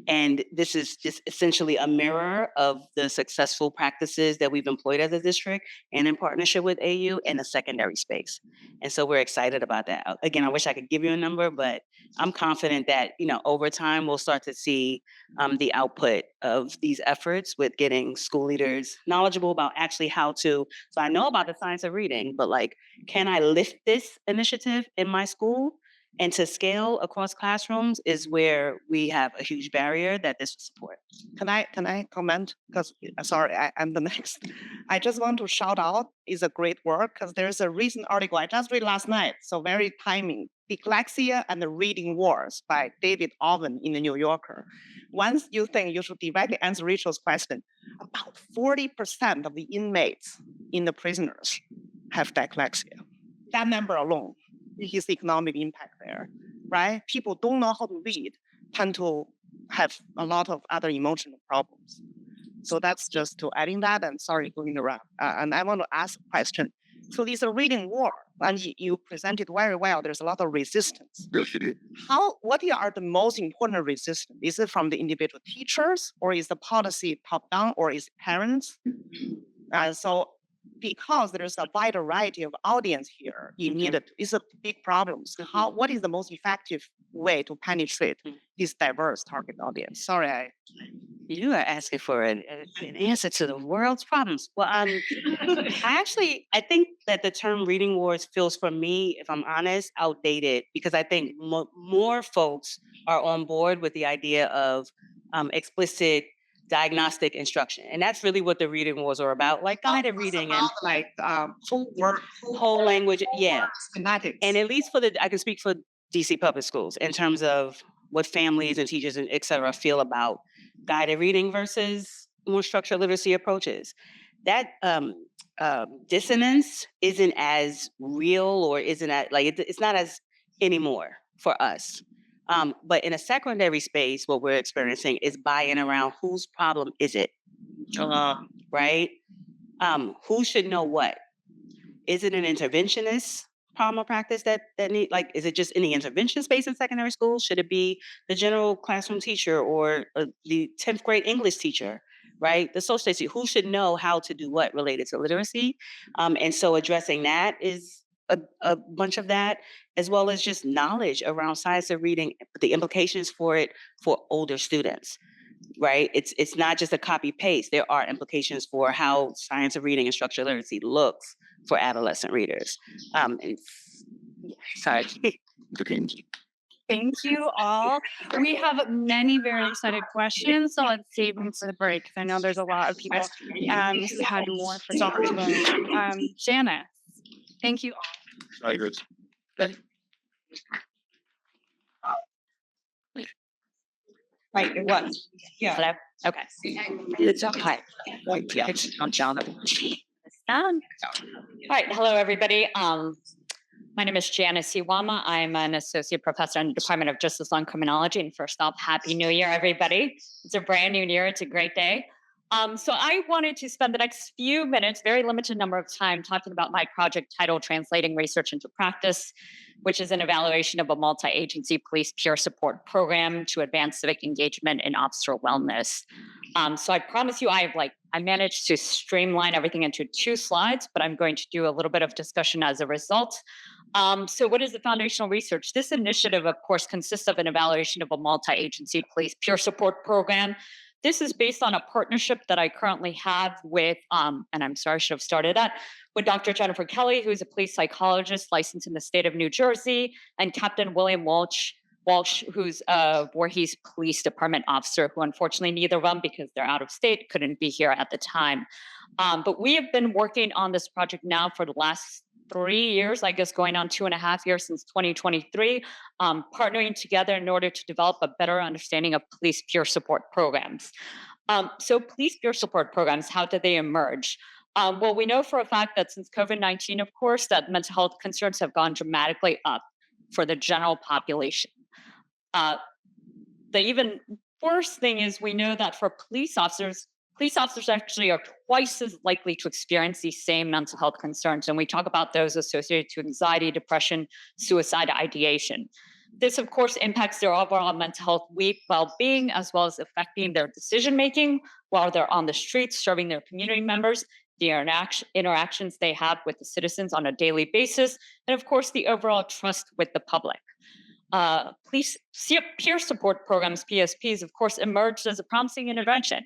And this is just essentially a mirror of the successful practices that we've employed as a district and in partnership with AU in the secondary space. And so we're excited about that. Again, I wish I could give you a number, but I'm confident that, over time we'll start to see the output of these efforts with getting school leaders knowledgeable about actually how to. So I know about the science of reading, but can I lift this initiative in my school? And to scale across classrooms is where we have a huge barrier that this will support. Can I comment? Because sorry, I'm the next. I just want to shout out is a great work because there's a recent article I just read last night. So very timing. Dyslexia and the Reading Wars by David Owen in the New Yorker. Once you think you should directly answer Rachel's question, about 40% of the inmates in the prisoners have dyslexia. That number alone. His economic impact there, right? People don't know how to read, tend to have a lot of other emotional problems. So that's just to adding that, and sorry to interrupt. And I want to ask a question. So this is a reading war, and you presented very well. There's a lot of resistance. What are the most important resistance? Is it from the individual teachers, or is the policy top down, or is it parents? So because there's a wide variety of audience here, it's a big problem. So what is the most effective way to penetrate this diverse target audience? Sorry, You are asking for an answer to the world's problems. Well, I think that the term reading wars feels, for me, if I'm honest, outdated, because I think more folks are on board with the idea of explicit diagnostic instruction. And that's really what the reading wars are about, like guided reading and whole language. Yeah. Schematics. And at least I can speak for DC public schools in terms of what families and teachers and et cetera feel about guided reading versus more structured literacy approaches. That dissonance isn't as real, or isn't as, it's not as anymore for us. But in a secondary space, what we're experiencing is buy-in around whose problem is it, right? Who should know what? Is it an interventionist problem or practice that need, is it just in the intervention space in secondary school? Should it be the general classroom teacher or the 10th grade English teacher, right? The social studies, who should know how to do what related to literacy? And so addressing that is a bunch of that, as well as just knowledge around science of reading, the implications for it for older students, right? It's not just a copy paste. There are implications for how science of reading and structural literacy looks for adolescent readers. Sorry. Thank you all. We have many very excited questions, so let's save them for the break, because I know there's a lot of people who had more for Janice, thank you all. Right, it was. Yeah. Hello? Okay. It's okay. Yeah. I'm Jonathan. All right. Hello, everybody. My name is Janice Iwama. I'm an associate professor in the Department of Justice Law and Criminology. And first off, Happy New Year, everybody. It's a brand new year. It's a great day. So I wanted to spend the next few minutes, very limited number of time, talking about my project titled Translating Research into Practice, which is an evaluation of a multi-agency police peer support program to advance civic engagement and officer wellness. So I promise you, I managed to streamline everything into 2 slides, but I'm going to do a little bit of discussion as a result. So what is the foundational research? This initiative, of course, consists of an evaluation of a multi-agency police peer support program. This is based on a partnership that I currently have with, and I'm sorry, I should have started that, with Dr. Jennifer Kelly, who is a police psychologist licensed in the state of New Jersey, and Captain William Walsh, who's a Voorhees Police Department officer, who unfortunately neither of them, because they're out of state, couldn't be here at the time. But we have been working on this project now for the last 3 years, I guess going on 2.5 years since 2023, partnering together in order to develop a better understanding of police peer support programs. So police peer support programs, how did they emerge? Well, we know for a fact that since COVID-19, of course, that mental health concerns have gone dramatically up for the general population. The even worse thing is we know that for police officers actually are twice as likely to experience these same mental health concerns. And we talk about those associated to anxiety, depression, suicide ideation. This, of course, impacts their overall mental health well-being, as well as affecting their decision-making while they're on the streets, serving their community members, the interactions they have with the citizens on a daily basis, and of course, the overall trust with the public. Police peer support programs, PSPs, of course, emerged as a promising intervention.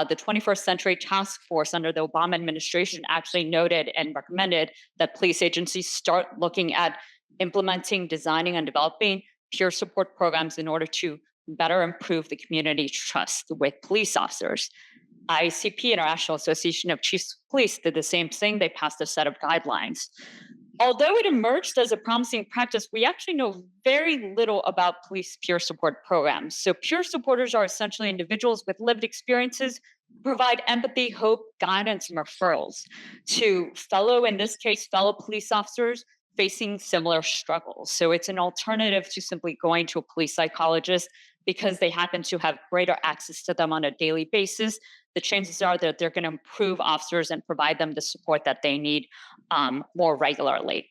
The 21st Century Task Force under the Obama administration actually noted and recommended that police agencies start looking at implementing, designing, and developing peer support programs in order to better improve the community trust with police officers. ICP, International Association of Chiefs of Police, did the same thing. They passed a set of guidelines. Although it emerged as a promising practice, we actually know very little about police peer support programs. So peer supporters are essentially individuals with lived experiences, provide empathy, hope, guidance, and referrals to in this case, fellow police officers facing similar struggles. So it's an alternative to simply going to a police psychologist because they happen to have greater access to them on a daily basis. The chances are that they're going to improve officers and provide them the support that they need more regularly.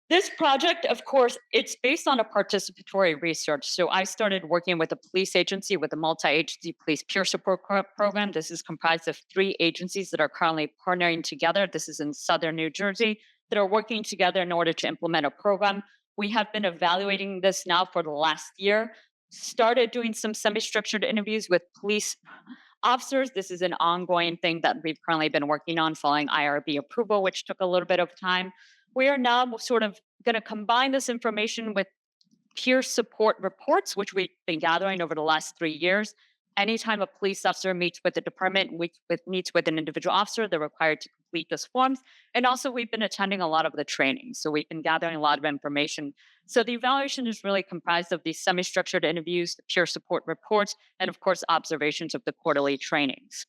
This project, of course, it's based on a participatory research. So I started working with a police agency with a multi-agency police peer support program. This is comprised of 3 agencies that are currently partnering together. This is in Southern New Jersey, that are working together in order to implement a program. We have been evaluating this now for the last year, started doing some semi-structured interviews with police officers. This is an ongoing thing that we've currently been working on following IRB approval, which took a little bit of time. We are now sort of going to combine this information with peer support reports, which we've been gathering over the last 3 years. Anytime a police officer meets with the department, meets with an individual officer, they're required to complete those forms. And also, we've been attending a lot of the training. So we've been gathering a lot of information. So the evaluation is really comprised of these semi-structured interviews, the peer support reports, and of course, observations of the quarterly trainings.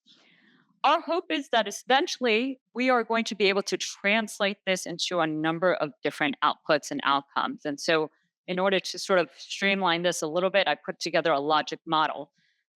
Our hope is that eventually we are going to be able to translate this into a number of different outputs and outcomes. And so in order to sort of streamline this a little bit, I put together a logic model.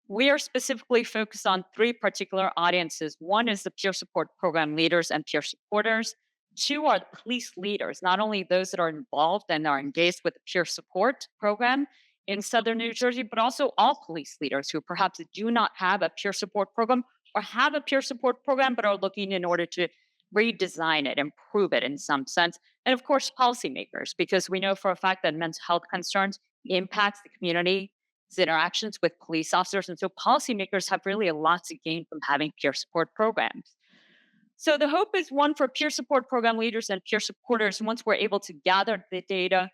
We are specifically focused on 3 particular audiences. One is the peer support program leaders and peer supporters. 2 are the police leaders, not only those that are involved and are engaged with the peer support program in Southern New Jersey, but also all police leaders who perhaps do not have a peer support program or have a peer support program, but are looking in order to redesign it, improve it in some sense. And of course, policymakers, because we know for a fact that mental health concerns impacts the community interactions with police officers. And so policymakers have really a lot to gain from having peer support programs. So the hope is one for peer support program leaders and peer supporters. Once we're able to gather the data,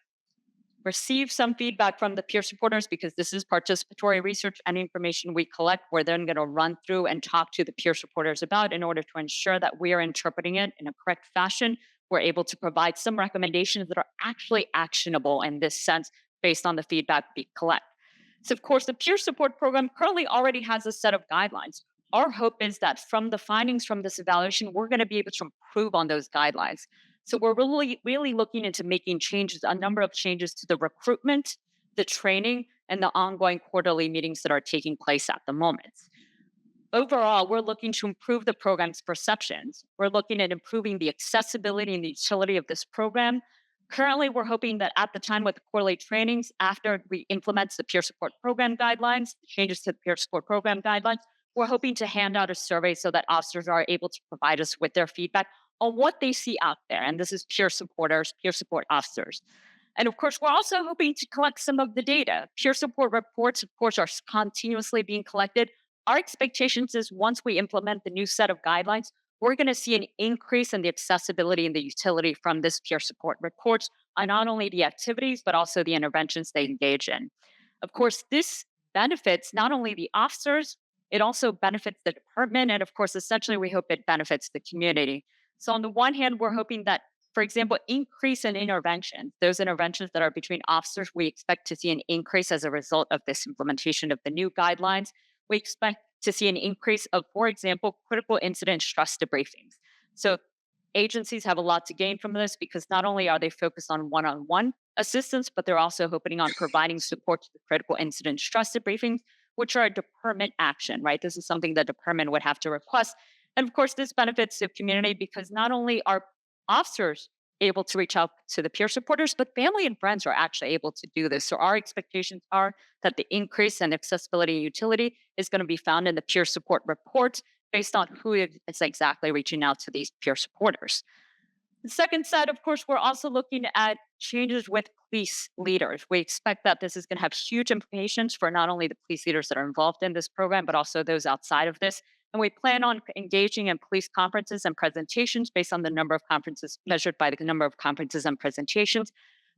receive some feedback from the peer supporters, because this is participatory research and information we collect, we're then going to run through and talk to the peer supporters about in order to ensure that we are interpreting it in a correct fashion. We're able to provide some recommendations that are actually actionable in this sense based on the feedback we collect. So, of course, the peer support program currently already has a set of guidelines. Our hope is that from the findings from this evaluation, we're going to be able to improve on those guidelines. So we're really looking into making changes, a number of changes to the recruitment, the training, and the ongoing quarterly meetings that are taking place at the moment. Overall, we're looking to improve the program's perceptions. We're looking at improving the accessibility and the utility of this program. Currently, we're hoping that at the time with the quarterly trainings, after we implement the peer support program guidelines, changes to the peer support program guidelines, we're hoping to hand out a survey so that officers are able to provide us with their feedback on what they see out there. And this is peer supporters, peer support officers. And of course, we're also hoping to collect some of the data. Peer support reports, of course, are continuously being collected. Our expectations is once we implement the new set of guidelines, we're going to see an increase in the accessibility and the utility from this peer support reports on not only the activities, but also the interventions they engage in. Of course, this benefits not only the officers, it also benefits the department. And of course, essentially, we hope it benefits the community. So on the one hand, we're hoping that, for example, increase in interventions, those interventions that are between officers, we expect to see an increase as a result of this implementation of the new guidelines. We expect to see an increase of, for example, critical incident stress debriefings. So agencies have a lot to gain from this because not only are they focused on one-on-one assistance, but they're also hoping on providing support to the critical incident stress debriefings, which are a department action, right? This is something the department would have to request. And of course, this benefits the community because not only are officers able to reach out to the peer supporters, but family and friends are actually able to do this. So our expectations are that the increase in accessibility and utility is going to be found in the peer support report based on who is exactly reaching out to these peer supporters. The second set, of course, we're also looking at changes with police leaders. We expect that this is going to have huge implications for not only the police leaders that are involved in this program, but also those outside of this. And we plan on engaging in police conferences and presentations based on the number of conferences measured by the number of conferences and presentations.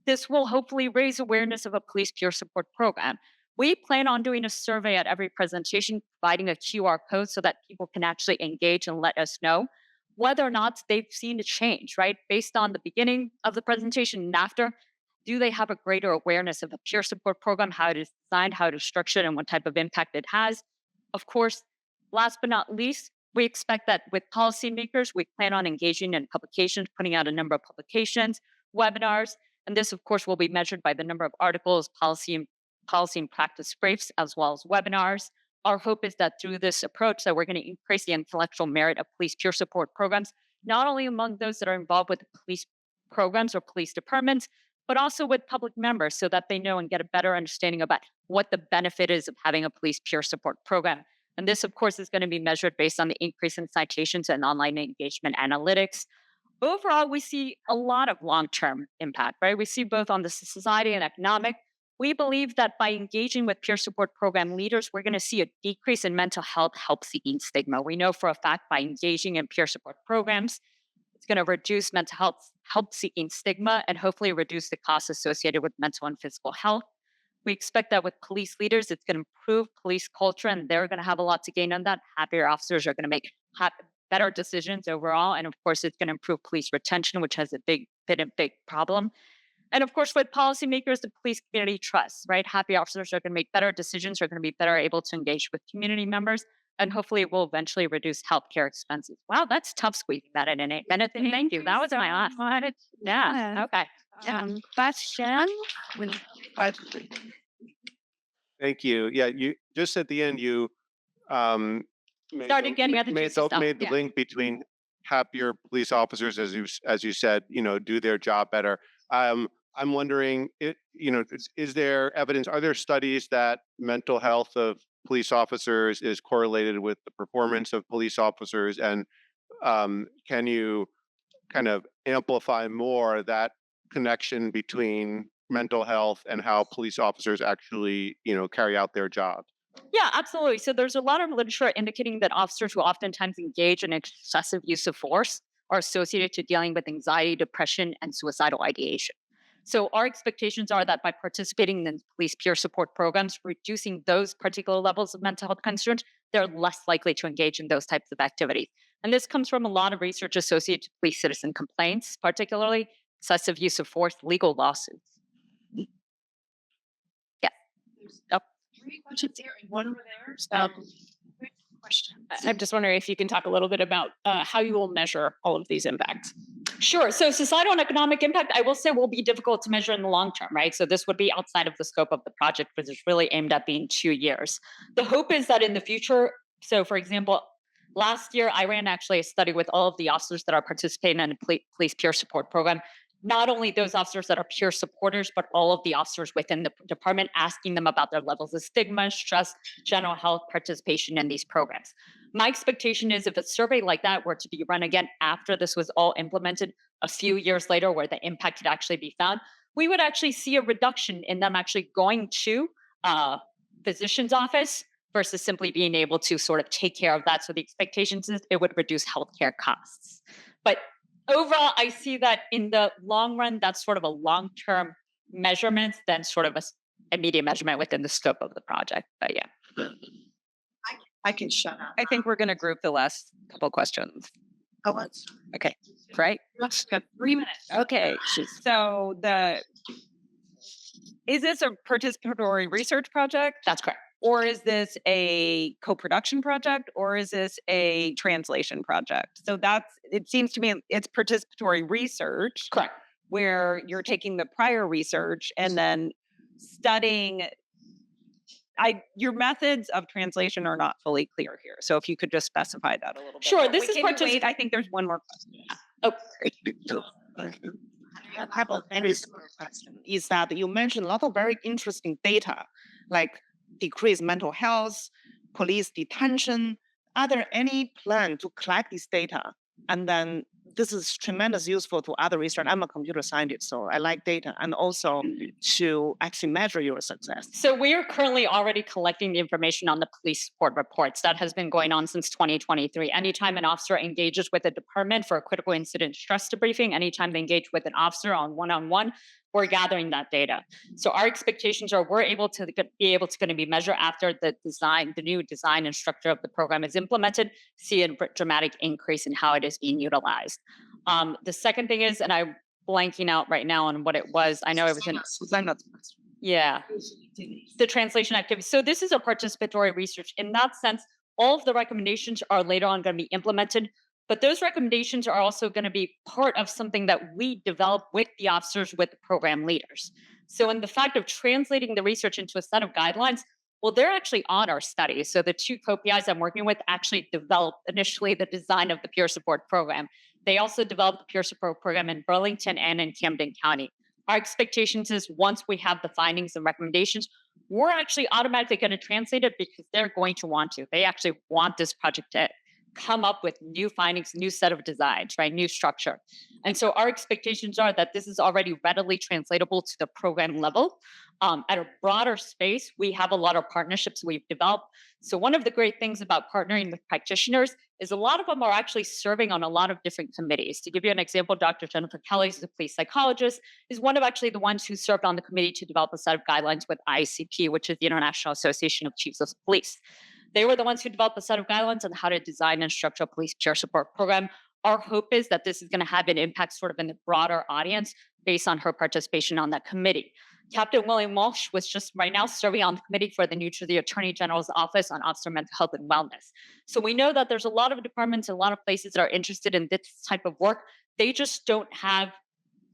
This will hopefully raise awareness of a police peer support program. We plan on doing a survey at every presentation, providing a QR code so that people can actually engage and let us know whether or not they've seen a change, right? Based on the beginning of the presentation and after, do they have a greater awareness of a peer support program, how it is designed, how it is structured, and what type of impact it has? Of course, last but not least, we expect that with policymakers, we plan on engaging in publications, putting out a number of publications, webinars, and this, of course, will be measured by the number of articles, policy and practice briefs, as well as webinars. Our hope is that through this approach that we're going to increase the intellectual merit of police peer support programs, not only among those that are involved with police programs or police departments, but also with public members so that they know and get a better understanding about what the benefit is of having a police peer support program. And this, of course, is going to be measured based on the increase in citations and online engagement analytics. Overall, we see a lot of long-term impact, right? We see both on the society and economic. We believe that by engaging with peer support program leaders, we're going to see a decrease in mental health help-seeking stigma. We know for a fact by engaging in peer support programs, it's going to reduce mental health help-seeking stigma and hopefully reduce the costs associated with mental and physical health. We expect that with police leaders, it's going to improve police culture, and they're going to have a lot to gain on that. Happier officers are going to make better decisions overall. And of course, it's going to improve police retention, which has a big problem. And of course, with policymakers, the police community trusts, right? Happy officers are going to make better decisions, are going to be better able to engage with community members, and hopefully it will eventually reduce healthcare expenses. Wow, that's tough squeezing that in 8 minutes. And thank you. That was my last one. Yeah. Okay. Question? Thank you. Yeah, you just at the end you Started getting at the juicy stuff. made the link between happier police officers, as you said, do their job better. I'm wondering, is there evidence? Are there studies that mental health of police officers is correlated with the performance of police officers? And can you kind of amplify more that connection between mental health and how police officers actually, carry out their jobs? Yeah, absolutely. So there's a lot of literature indicating that officers who oftentimes engage in excessive use of force are associated to dealing with anxiety, depression, and suicidal ideation. So our expectations are that by participating in police peer support programs, reducing those particular levels of mental health concerns, they're less likely to engage in those types of activities. And this comes from a lot of research associated with police citizen complaints, particularly excessive use of force, legal lawsuits. Yeah. Oh. 3 questions here and 1 over there. I'm just wondering if you can talk a little bit about how you will measure all of these impacts. Sure. So societal and economic impact, I will say, will be difficult to measure in the long term, right? So this would be outside of the scope of the project, which is really aimed at being 2 years. The hope is that in the future, so for example, last year, I ran actually a study with all of the officers that are participating in a police peer support program. Not only those officers that are peer supporters, but all of the officers within the department, asking them about their levels of stigma, stress, general health, participation in these programs. My expectation is if a survey like that were to be run again after this was all implemented a few years later, where the impact could actually be found, we would actually see a reduction in them actually going to a physician's office versus simply being able to sort of take care of that. So the expectations is it would reduce healthcare costs. But overall, I see that in the long run, that's sort of a long-term measurement than sort of a immediate measurement within the scope of the project. But yeah. I can shut up. I think we're going to group the last couple questions. Oh, let's. Okay, right? Let's got 3 minutes. Okay, so is this a participatory research project? That's correct. Or is this a co-production project, or is this a translation project? So it seems to me it's participatory research. Correct. Where you're taking the prior research and then studying. Your methods of translation are not fully clear here. So if you could just specify that a little bit. Sure, this is wait, I think there's one more question. Oh, I have a very similar question. Is that you mentioned a lot of very interesting data, like decreased mental health, police detention. Are there any plan to collect this data? And then this is tremendous useful to other research. I'm a computer scientist, so I like data, and also to actually measure your success. So we are currently already collecting the information on the police support reports. That has been going on since 2023. Anytime an officer engages with a department for a critical incident stress debriefing, anytime they engage with an officer on one-on-one, we're gathering that data. So our expectations are we're able to be able to going to be measured after the new design and structure of the program is implemented, see a dramatic increase in how it is being utilized. The second thing is, and I'm blanking out right now on what it was. I know it was in yeah, the translation activity. So this is a participatory research. In that sense, all of the recommendations are later on going to be implemented, but those recommendations are also going to be part of something that we develop with the officers, with the program leaders. So in the fact of translating the research into a set of guidelines, well, they're actually on our study. So the two co-PIs I'm working with actually developed initially the design of the peer support program. They also developed the peer support program in Burlington and in Camden County. Our expectations is once we have the findings and recommendations, we're actually automatically going to translate it because they're going to want to. They actually want this project to come up with new findings, new set of designs, right? New structure. And so our expectations are that this is already readily translatable to the program level. At a broader space, we have a lot of partnerships we've developed. So one of the great things about partnering with practitioners is a lot of them are actually serving on a lot of different committees. To give you an example, Dr. Jennifer Kelly is a police psychologist, is one of actually the ones who served on the committee to develop a set of guidelines with ICP, which is the International Association of Chiefs of Police. They were the ones who developed a set of guidelines on how to design and structure a police peer support program. Our hope is that this is going to have an impact sort of in the broader audience based on her participation on that committee. Captain William Walsh was just right now serving on the committee for the New Jersey Attorney General's Office on Officer Mental Health and Wellness. So we know that there's a lot of departments and a lot of places that are interested in this type of work. They just don't have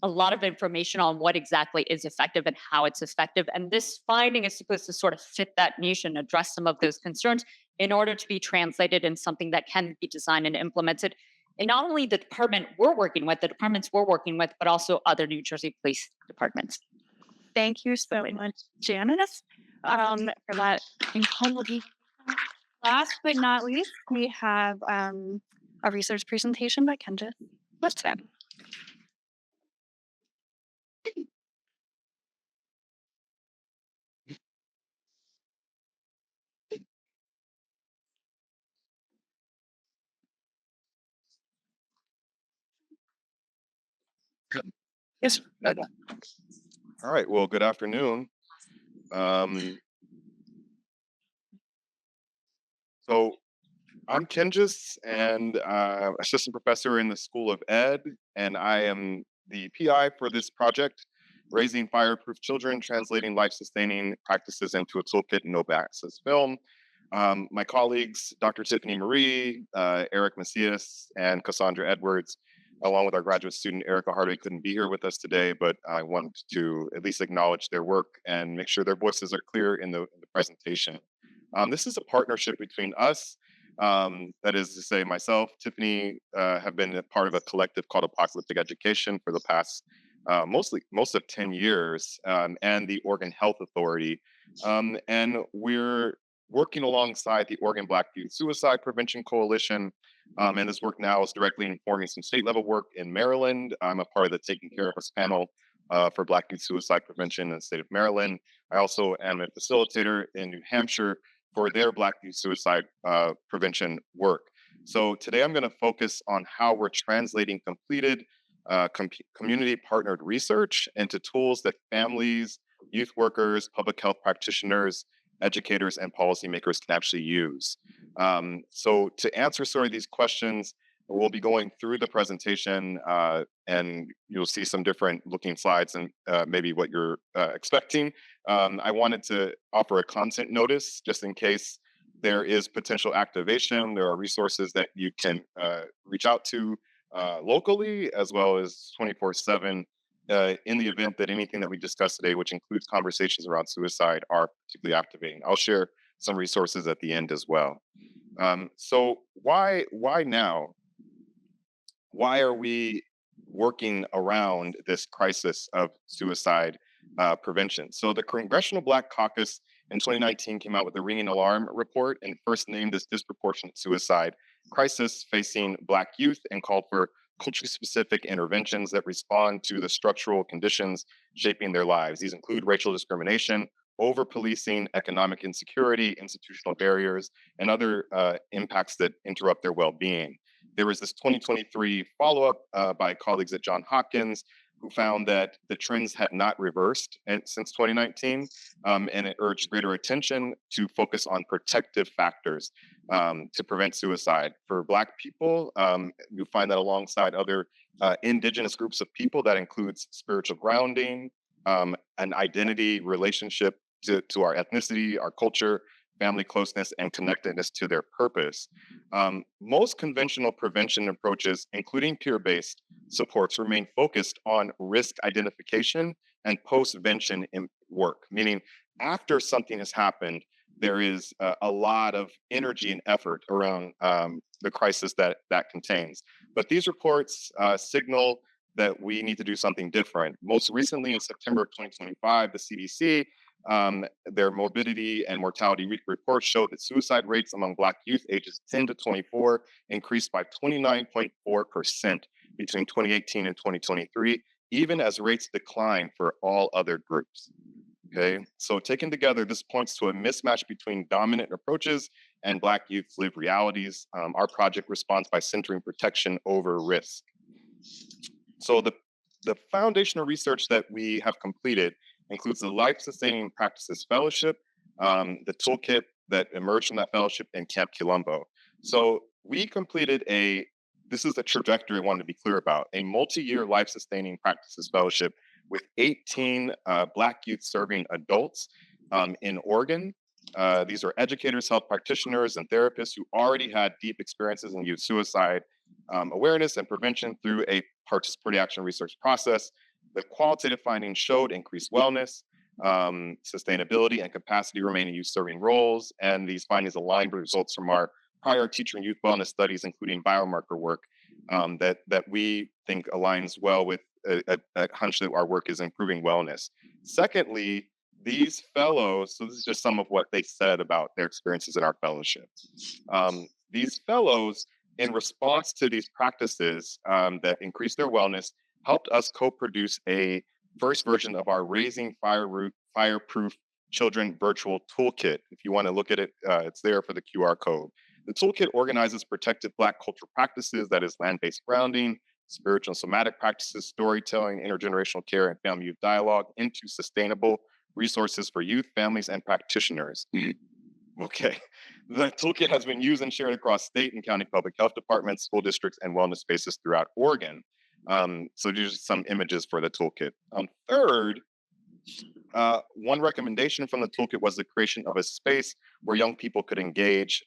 a lot of information on what exactly is effective and how it's effective. And this finding is supposed to sort of fit that niche and address some of those concerns in order to be translated in something that can be designed and implemented in not only the department we're working with, the departments we're working with, but also other New Jersey police departments. Thank you so much, Janice, for that incredible. Last but not least, we have a research presentation by Kenjus. What's that? Yes. All right. Well, good afternoon. So I'm Kenjus, and assistant professor in the School of Ed, and I am the PI for this project, Raising Fireproof Children, Translating Life-Sustaining Practices into a Toolkit in Open Access Film. My colleagues, Dr. Tiffany Marie, Eric Macias, and Cassandra Edwards, along with our graduate student, Erica Hardwick, couldn't be here with us today, but I wanted to at least acknowledge their work and make sure their voices are clear in the presentation. This is a partnership between us, that is to say myself, Tiffany, have been a part of a collective called Apocalyptic Education for the past most of 10 years, and the Oregon Health Authority. And we're working alongside the Oregon Black Youth Suicide Prevention Coalition. And this work now is directly informing some state level work in Maryland. I'm a part of the Taking Care of Us panel for Black Youth Suicide Prevention in the state of Maryland. I also am a facilitator in New Hampshire for their Black Youth Suicide prevention work. So today I'm going to focus on how we're translating completed community partnered research into tools that families, youth workers, public health practitioners, educators, and policymakers can actually use. So to answer sort of these questions, we'll be going through the presentation, and you'll see some different looking slides and maybe what you're expecting. I wanted to offer a content notice just in case there is potential activation. There are resources that you can reach out to locally as well as 24/7 in the event that anything that we discussed today, which includes conversations around suicide, are particularly activating. I'll share some resources at the end as well. So why now? Why are we working around this crisis of suicide prevention. So the Congressional Black Caucus in 2019 came out with the Ringing Alarm report and first named this disproportionate suicide crisis facing Black youth and called for culturally specific interventions that respond to the structural conditions shaping their lives. These include racial discrimination, over policing, economic insecurity, institutional barriers, and other impacts that interrupt their well-being. There was this 2023 follow-up by colleagues at Johns Hopkins who found that the trends had not reversed since 2019, and it urged greater attention to focus on protective factors to prevent suicide. For Black people, you find that alongside other indigenous groups of people, that includes spiritual grounding, an identity relationship to our ethnicity, our culture, family closeness, and connectedness to their purpose. Most conventional prevention approaches, including peer-based supports, remain focused on risk identification and post-vention work, meaning after something has happened, there is a lot of energy and effort around the crisis that contains. But these reports signal that we need to do something different. Most recently, in September of 2025, the CDC, their morbidity and mortality report showed that suicide rates among Black youth ages 10 to 24 increased by 29.4% between 2018 and 2023, even as rates declined for all other groups. Okay, so taken together, this points to a mismatch between dominant approaches and Black youth's lived realities. Our project responds by centering protection over risk. So the foundational research that we have completed includes the Life Sustaining Practices Fellowship, the toolkit that emerged from that fellowship, in Camp Quilombo. So we completed this is the trajectory I wanted to be clear about, a multi-year Life Sustaining Practices Fellowship with 18 Black youth serving adults in Oregon. These are educators, health practitioners, and therapists who already had deep experiences in youth suicide awareness and prevention through a participatory action research process. The qualitative findings showed increased wellness, sustainability, and capacity remaining youth serving roles. And these findings aligned with results from our prior teacher and youth wellness studies, including biomarker work that we think aligns well with a hunch that our work is improving wellness. Secondly, these fellows, so this is just some of what they said about their experiences in our fellowship. These fellows, in response to these practices that increase their wellness, helped us co-produce a first version of our Raising Fireproof Children virtual toolkit. If you want to look at it, it's there for the QR code. The toolkit organizes protected Black cultural practices, that is land-based grounding, spiritual and somatic practices, storytelling, intergenerational care, and family youth dialogue, into sustainable resources for youth, families, and practitioners. Okay. The toolkit has been used and shared across state and county public health departments, school districts, and wellness spaces throughout Oregon. So these are some images for the toolkit. Third, one recommendation from the toolkit was the creation of a space where young people could engage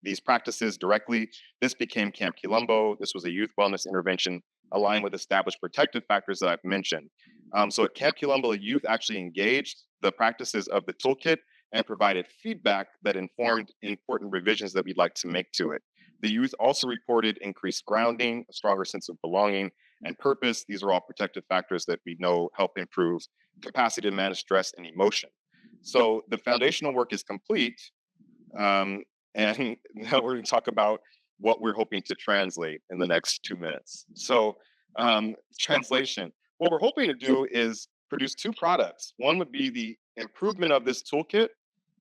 these practices directly. This became Camp Quilombo. This was a youth wellness intervention aligned with established protective factors that I've mentioned. So at Camp Quilombo, the youth actually engaged the practices of the toolkit and provided feedback that informed important revisions that we'd like to make to it. The youth also reported increased grounding, a stronger sense of belonging, and purpose. These are all protective factors that we know help improve capacity to manage stress and emotion. So the foundational work is complete. And now we're going to talk about what we're hoping to translate in the next 2 minutes. So translation. What we're hoping to do is produce 2 products. One would be the improvement of this toolkit.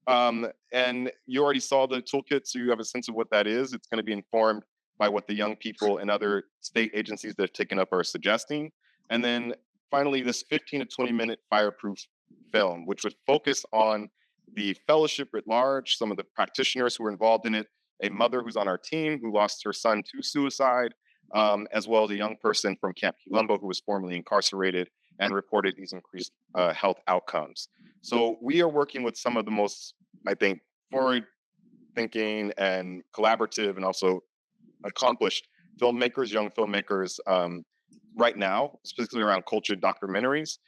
And you already saw the toolkit, so you have a sense of what that is. It's going to be informed by what the young people and other state agencies that have taken up are suggesting. And then finally, this 15 to 20 minute fireproof film, which would focus on the fellowship at large, some of the practitioners who were involved in it, a mother who's on our team who lost her son to suicide, as well as a young person from Camp Quilombo who was formerly incarcerated and reported these increased health outcomes. So we are working with some of the most, I think, forward-thinking and collaborative and also accomplished filmmakers, young filmmakers right now, specifically around culture documentaries.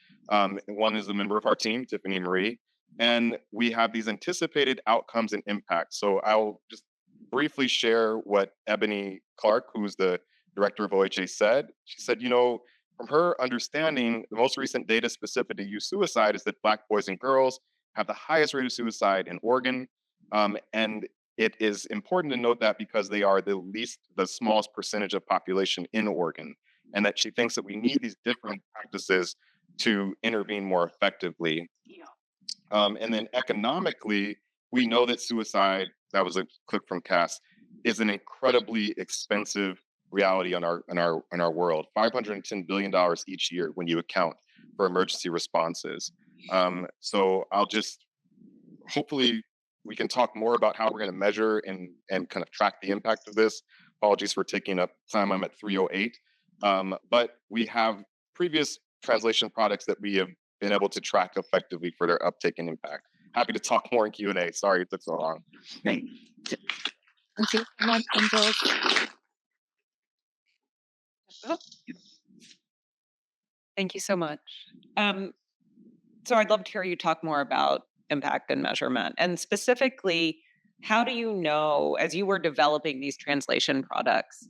One is a member of our team, Tiffany Marie, and we have these anticipated outcomes and impacts. So I'll just briefly share what Ebony Clark, who's the director of OHA said. She said, from her understanding, the most recent data specific to youth suicide is that Black boys and girls have the highest rate of suicide in Oregon. And it is important to note that because they are the smallest percentage of population in Oregon, and that she thinks that we need these different practices to intervene more effectively. And then economically, we know that suicide, that was a clip from Cass, is an incredibly expensive reality in our world. $510 billion each year when you account for emergency responses. So I'll just, hopefully we can talk more about how we're going to measure and kind of track the impact of this. Apologies for taking up time. I'm at 3:08. But we have previous translation products that we have been able to track effectively for their uptake and impact. Happy to talk more in Q&A. Sorry it took so long. Great. Thank you so much, Kenjus. Thank you so much. So I'd love to hear you talk more about impact and measurement. And specifically, how do you know, as you were developing these translation products,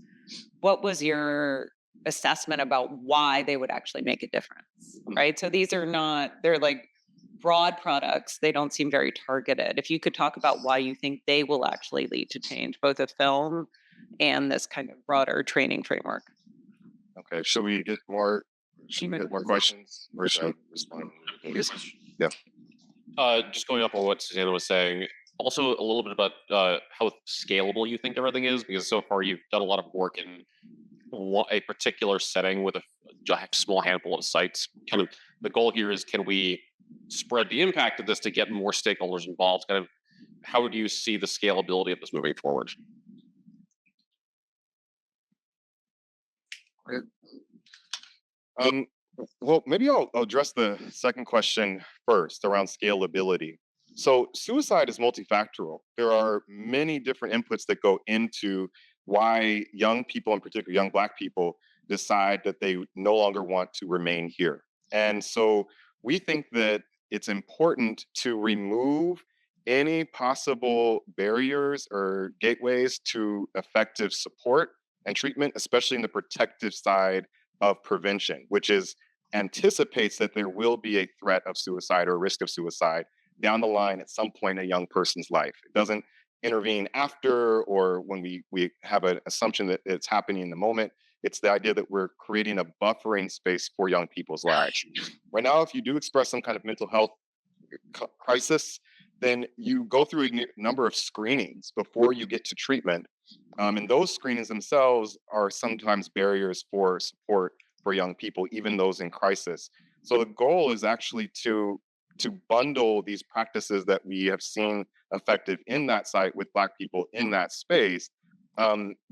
what was your assessment about why they would actually make a difference, right? So these are not, they're like broad products. They don't seem very targeted. If you could talk about why you think they will actually lead to change, both a film and this kind of broader training framework. Okay, should we get more questions? Or should I respond? Yeah. Just going up on what Susanna was saying, also a little bit about how scalable you think everything is, because so far you've done a lot of work in a particular setting with a small handful of sites. Kind of the goal here is, can we spread the impact of this to get more stakeholders involved? Kind of how do you see the scalability of this moving forward? Well, maybe I'll address the second question first around scalability. So suicide is multifactorial. There are many different inputs that go into why young people, in particular young Black people, decide that they no longer want to remain here. And so we think that it's important to remove any possible barriers or gateways to effective support and treatment, especially in the protective side of prevention, which anticipates that there will be a threat of suicide or risk of suicide down the line at some point in a young person's life. It doesn't intervene after or when we have an assumption that it's happening in the moment. It's the idea that we're creating a buffering space for young people's lives. Right now, if you do express some kind of mental health crisis, then you go through a number of screenings before you get to treatment. And those screenings themselves are sometimes barriers for support for young people, even those in crisis. So the goal is actually to bundle these practices that we have seen effective in that site with Black people in that space,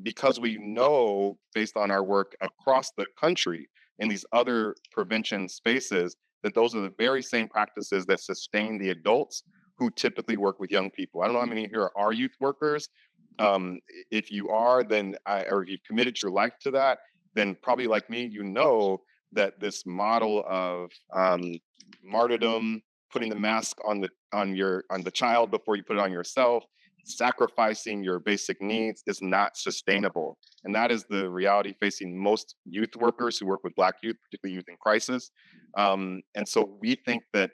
because we know, based on our work across the country in these other prevention spaces, that those are the very same practices that sustain the adults who typically work with young people. I don't know how many here are youth workers. If you are, then or if you've committed your life to that, then probably like me, you know that this model of martyrdom, putting the mask on the child before you put it on yourself, sacrificing your basic needs is not sustainable. And that is the reality facing most youth workers who work with Black youth, particularly youth in crisis. And so we think that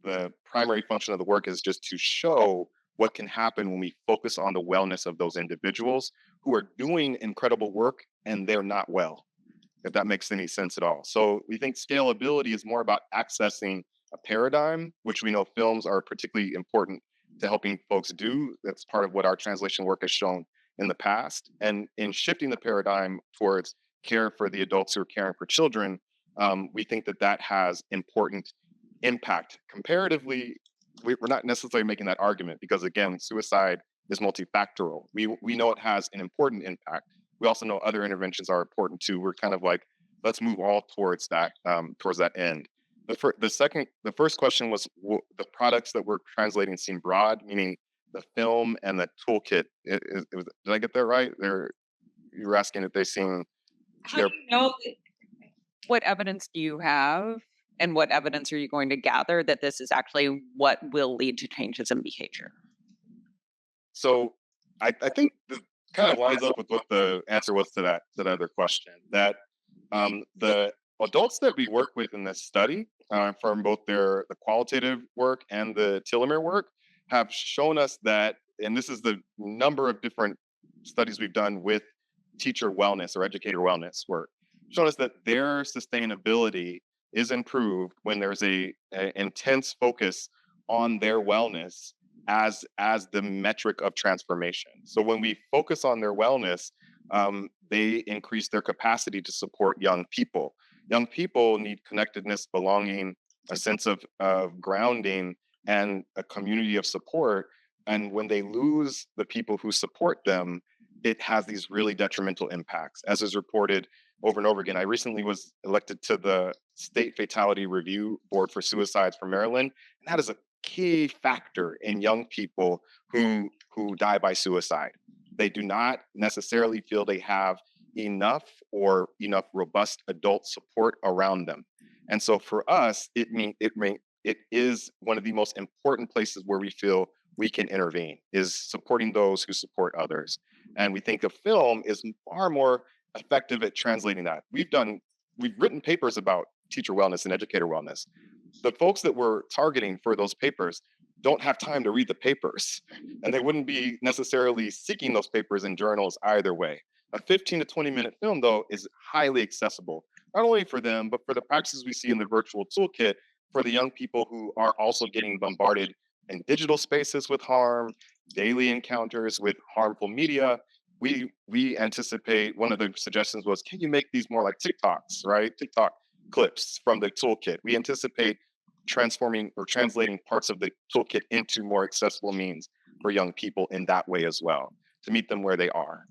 the primary function of the work is just to show what can happen when we focus on the wellness of those individuals who are doing incredible work and they're not well, if that makes any sense at all. So we think scalability is more about accessing a paradigm, which we know films are particularly important to helping folks do. That's part of what our translation work has shown in the past. And in shifting the paradigm towards care for the adults who are caring for children, we think that has important impact. Comparatively, we're not necessarily making that argument because, again, suicide is multifactorial. We know it has an important impact. We also know other interventions are important too. We're kind of like, let's move all towards that end. The first question was the products that we're translating seem broad, meaning the film and the toolkit. Did I get that right? You were asking if they seem. How do you know? What evidence do you have, and what evidence are you going to gather that this is actually what will lead to changes in behavior? So I think kind of lines up with what the answer was to that other question. That the adults that we work with in this study, from both the qualitative work and the telomere work, have shown us that, and this is the number of different studies we've done with teacher wellness or educator wellness work, shown us that their sustainability is improved when there's a intense focus on their wellness as the metric of transformation. So when we focus on their wellness, they increase their capacity to support young people. Young people need connectedness, belonging, a sense of grounding, and a community of support. And when they lose the people who support them, it has these really detrimental impacts, as is reported over and over again. I recently was elected to the State Fatality Review Board for Suicides for Maryland, and that is a key factor in young people who die by suicide. They do not necessarily feel they have enough robust adult support around them. And so for us, it is one of the most important places where we feel we can intervene, is supporting those who support others. And we think a film is far more effective at translating that. We've written papers about teacher wellness and educator wellness. The folks that we're targeting for those papers don't have time to read the papers, and they wouldn't be necessarily seeking those papers in journals either way. A 15 to 20-minute film, though, is highly accessible, not only for them, but for the practices we see in the virtual toolkit for the young people who are also getting bombarded in digital spaces with harm, daily encounters with harmful media. We anticipate, one of the suggestions was, can you make these more like TikToks, right? TikTok clips from the toolkit. We anticipate transforming or translating parts of the toolkit into more accessible means for young people in that way as well, to meet them where they are.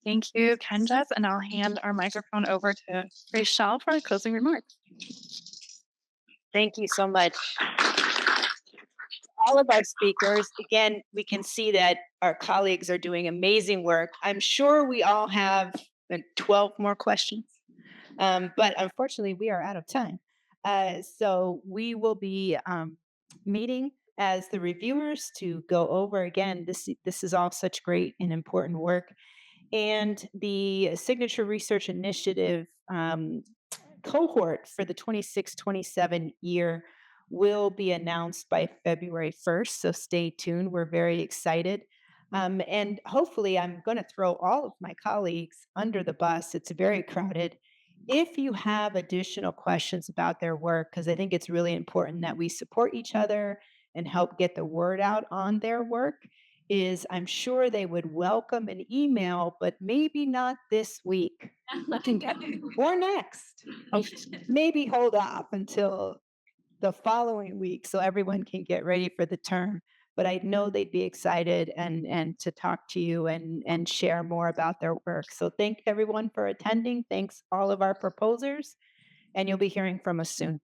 Thank you, Kenjus, and I'll hand our microphone over to Raychelle for closing remarks. Thank you so much. All of our speakers, again, we can see that our colleagues are doing amazing work. I'm sure we all have 12 more questions, but unfortunately we are out of time. So we will be meeting as the reviewers to go over again. This is all such great and important work. And the Signature Research Initiative cohort for the 26-27 year will be announced by February 1st. So stay tuned. We're very excited. And hopefully, I'm going to throw all of my colleagues under the bus. It's very crowded. If you have additional questions about their work, because I think it's really important that we support each other and help get the word out on their work, I'm sure they would welcome an email, but maybe not this week or next. Maybe hold off until the following week so everyone can get ready for the term. But I know they'd be excited and to talk to you and share more about their work. So thank everyone for attending. Thanks all of our proposers, and you'll be hearing from us soon.